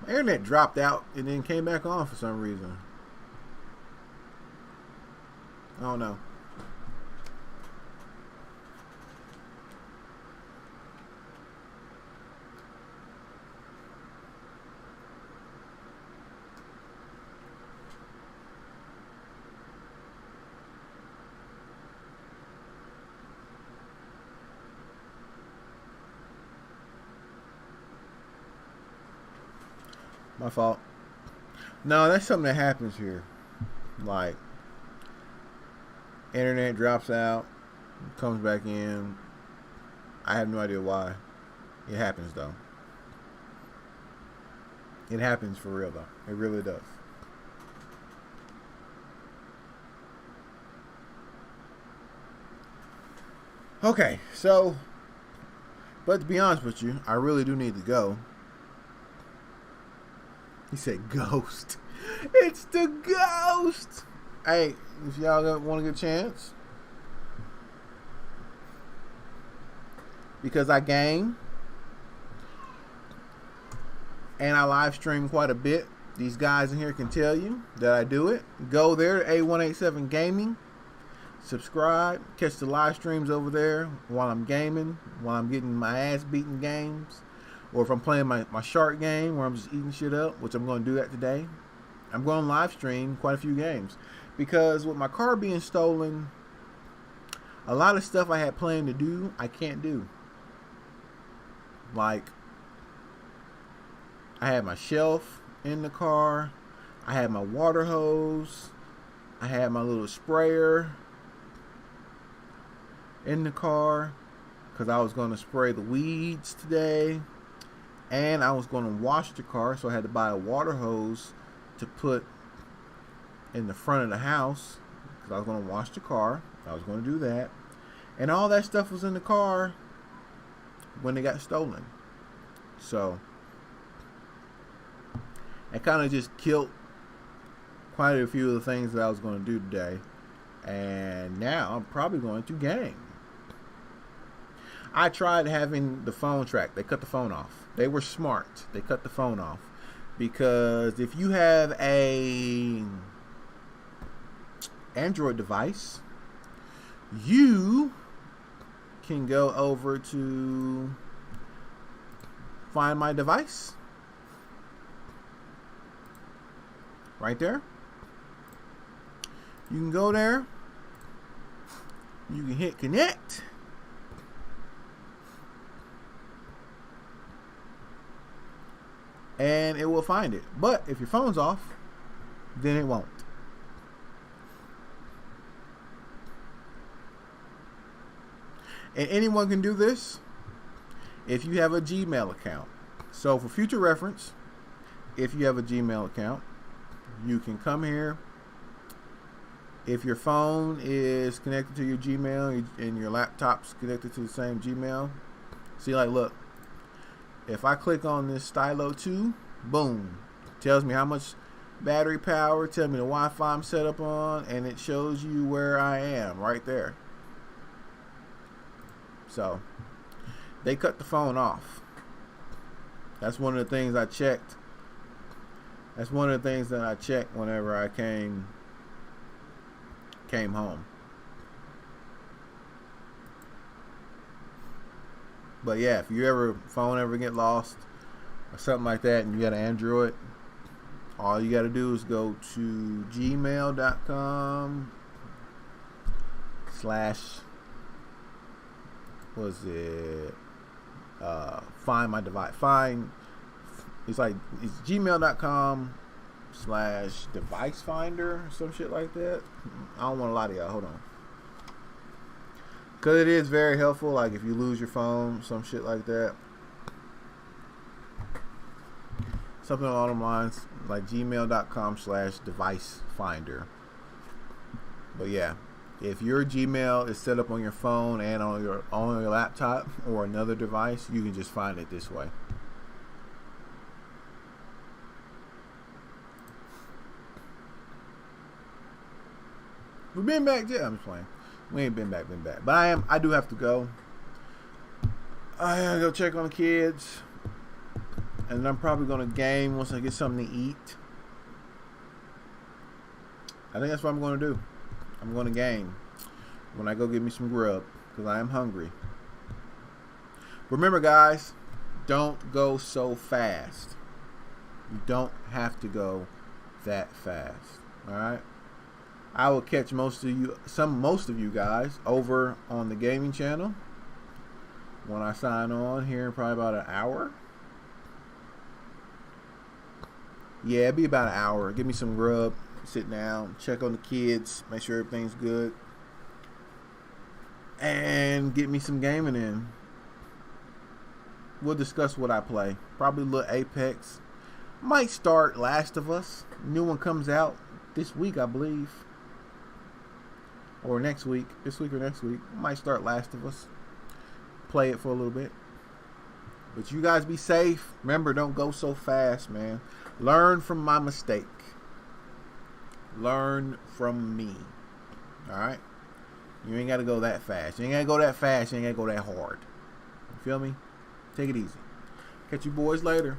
My internet dropped out and then came back on for some reason. I don't know. My fault. No, that's something that happens here. Like, internet drops out, comes back in. I have no idea why. It happens though. It happens for real though. It really does. Okay, so, but to be honest with you, I really do need to go. He said ghost. It's the ghost. Hey, if y'all want a good chance, because I game and I live stream quite a bit, these guys in here can tell you that I do it. Go there to A187 Gaming, subscribe, catch the live streams over there while I'm gaming, while I'm getting my ass beaten games, or if I'm playing my shark game where I'm just eating shit up, which I'm going to do that today. I'm going to live stream quite a few games because with my car being stolen, a lot of stuff I had planned to do, I can't do. Like, I had my shelf in the car, I had my water hose, I had my little sprayer in the car because I was going to spray the weeds today, and I was going to wash the car, so I had to buy a water hose to put in the front of the house because I was going to wash the car. I was going to do that, and all that stuff was in the car when they got stolen. So it kind of just killed quite a few of the things that I was going to do today, and now I'm probably going to game. I tried having the phone track. They cut the phone off. They were smart. They cut the phone off because if you have a Android device, you can go over to Find My Device right there. You can go there. You can hit connect. And it will find it. But if your phone's off, then it won't. And anyone can do this if you have a Gmail account. So for future reference, if you have a Gmail account, you can come here. If your phone is connected to your Gmail and your laptop's connected to the same Gmail, see, like, look, if I click on this Stylo 2, boom, tells me how much battery power, tell me the Wi-Fi I'm set up on, and it shows you where I am right there. So they cut the phone off. That's one of the things I checked. That's one of the things that I checked whenever I came home. But yeah, if your phone ever get lost or something like that and you got an Android, all you got to do is go to gmail.com/ Find My Device. It's gmail.com/ device finder or some shit like that. I don't want to lie to y'all. Hold on. Because it is very helpful, like if you lose your phone, some shit like that. something along those lines, like gmail.com/device finder. But yeah, if your Gmail is set up on your phone and on your laptop or another device, you can just find it this way. We've been back, yeah. I'm just playing. We ain't been back. But I do have to go. I gotta go check on the kids, and I'm probably gonna game once I get something to eat. I think that's what I'm gonna do. I'm gonna game when I go get me some grub because I am hungry. Remember, guys, don't go so fast. You don't have to go that fast. All right. I will catch most of you guys over on the gaming channel when I sign on here in probably about an hour. Yeah, it'll be about an hour. Give me some grub, sit down, check on the kids, make sure everything's good, and get me some gaming in. We'll discuss what I play. Probably a little Apex. Might start Last of Us. New one comes out this week, I believe. Or next week. This week or next week. Might start Last of Us. Play it for a little bit. But you guys be safe. Remember, don't go so fast, man. Learn from my mistake. Learn from me. Alright? You ain't got to go that fast. You ain't got to go that fast. You ain't got to go that hard. You feel me? Take it easy. Catch you boys later.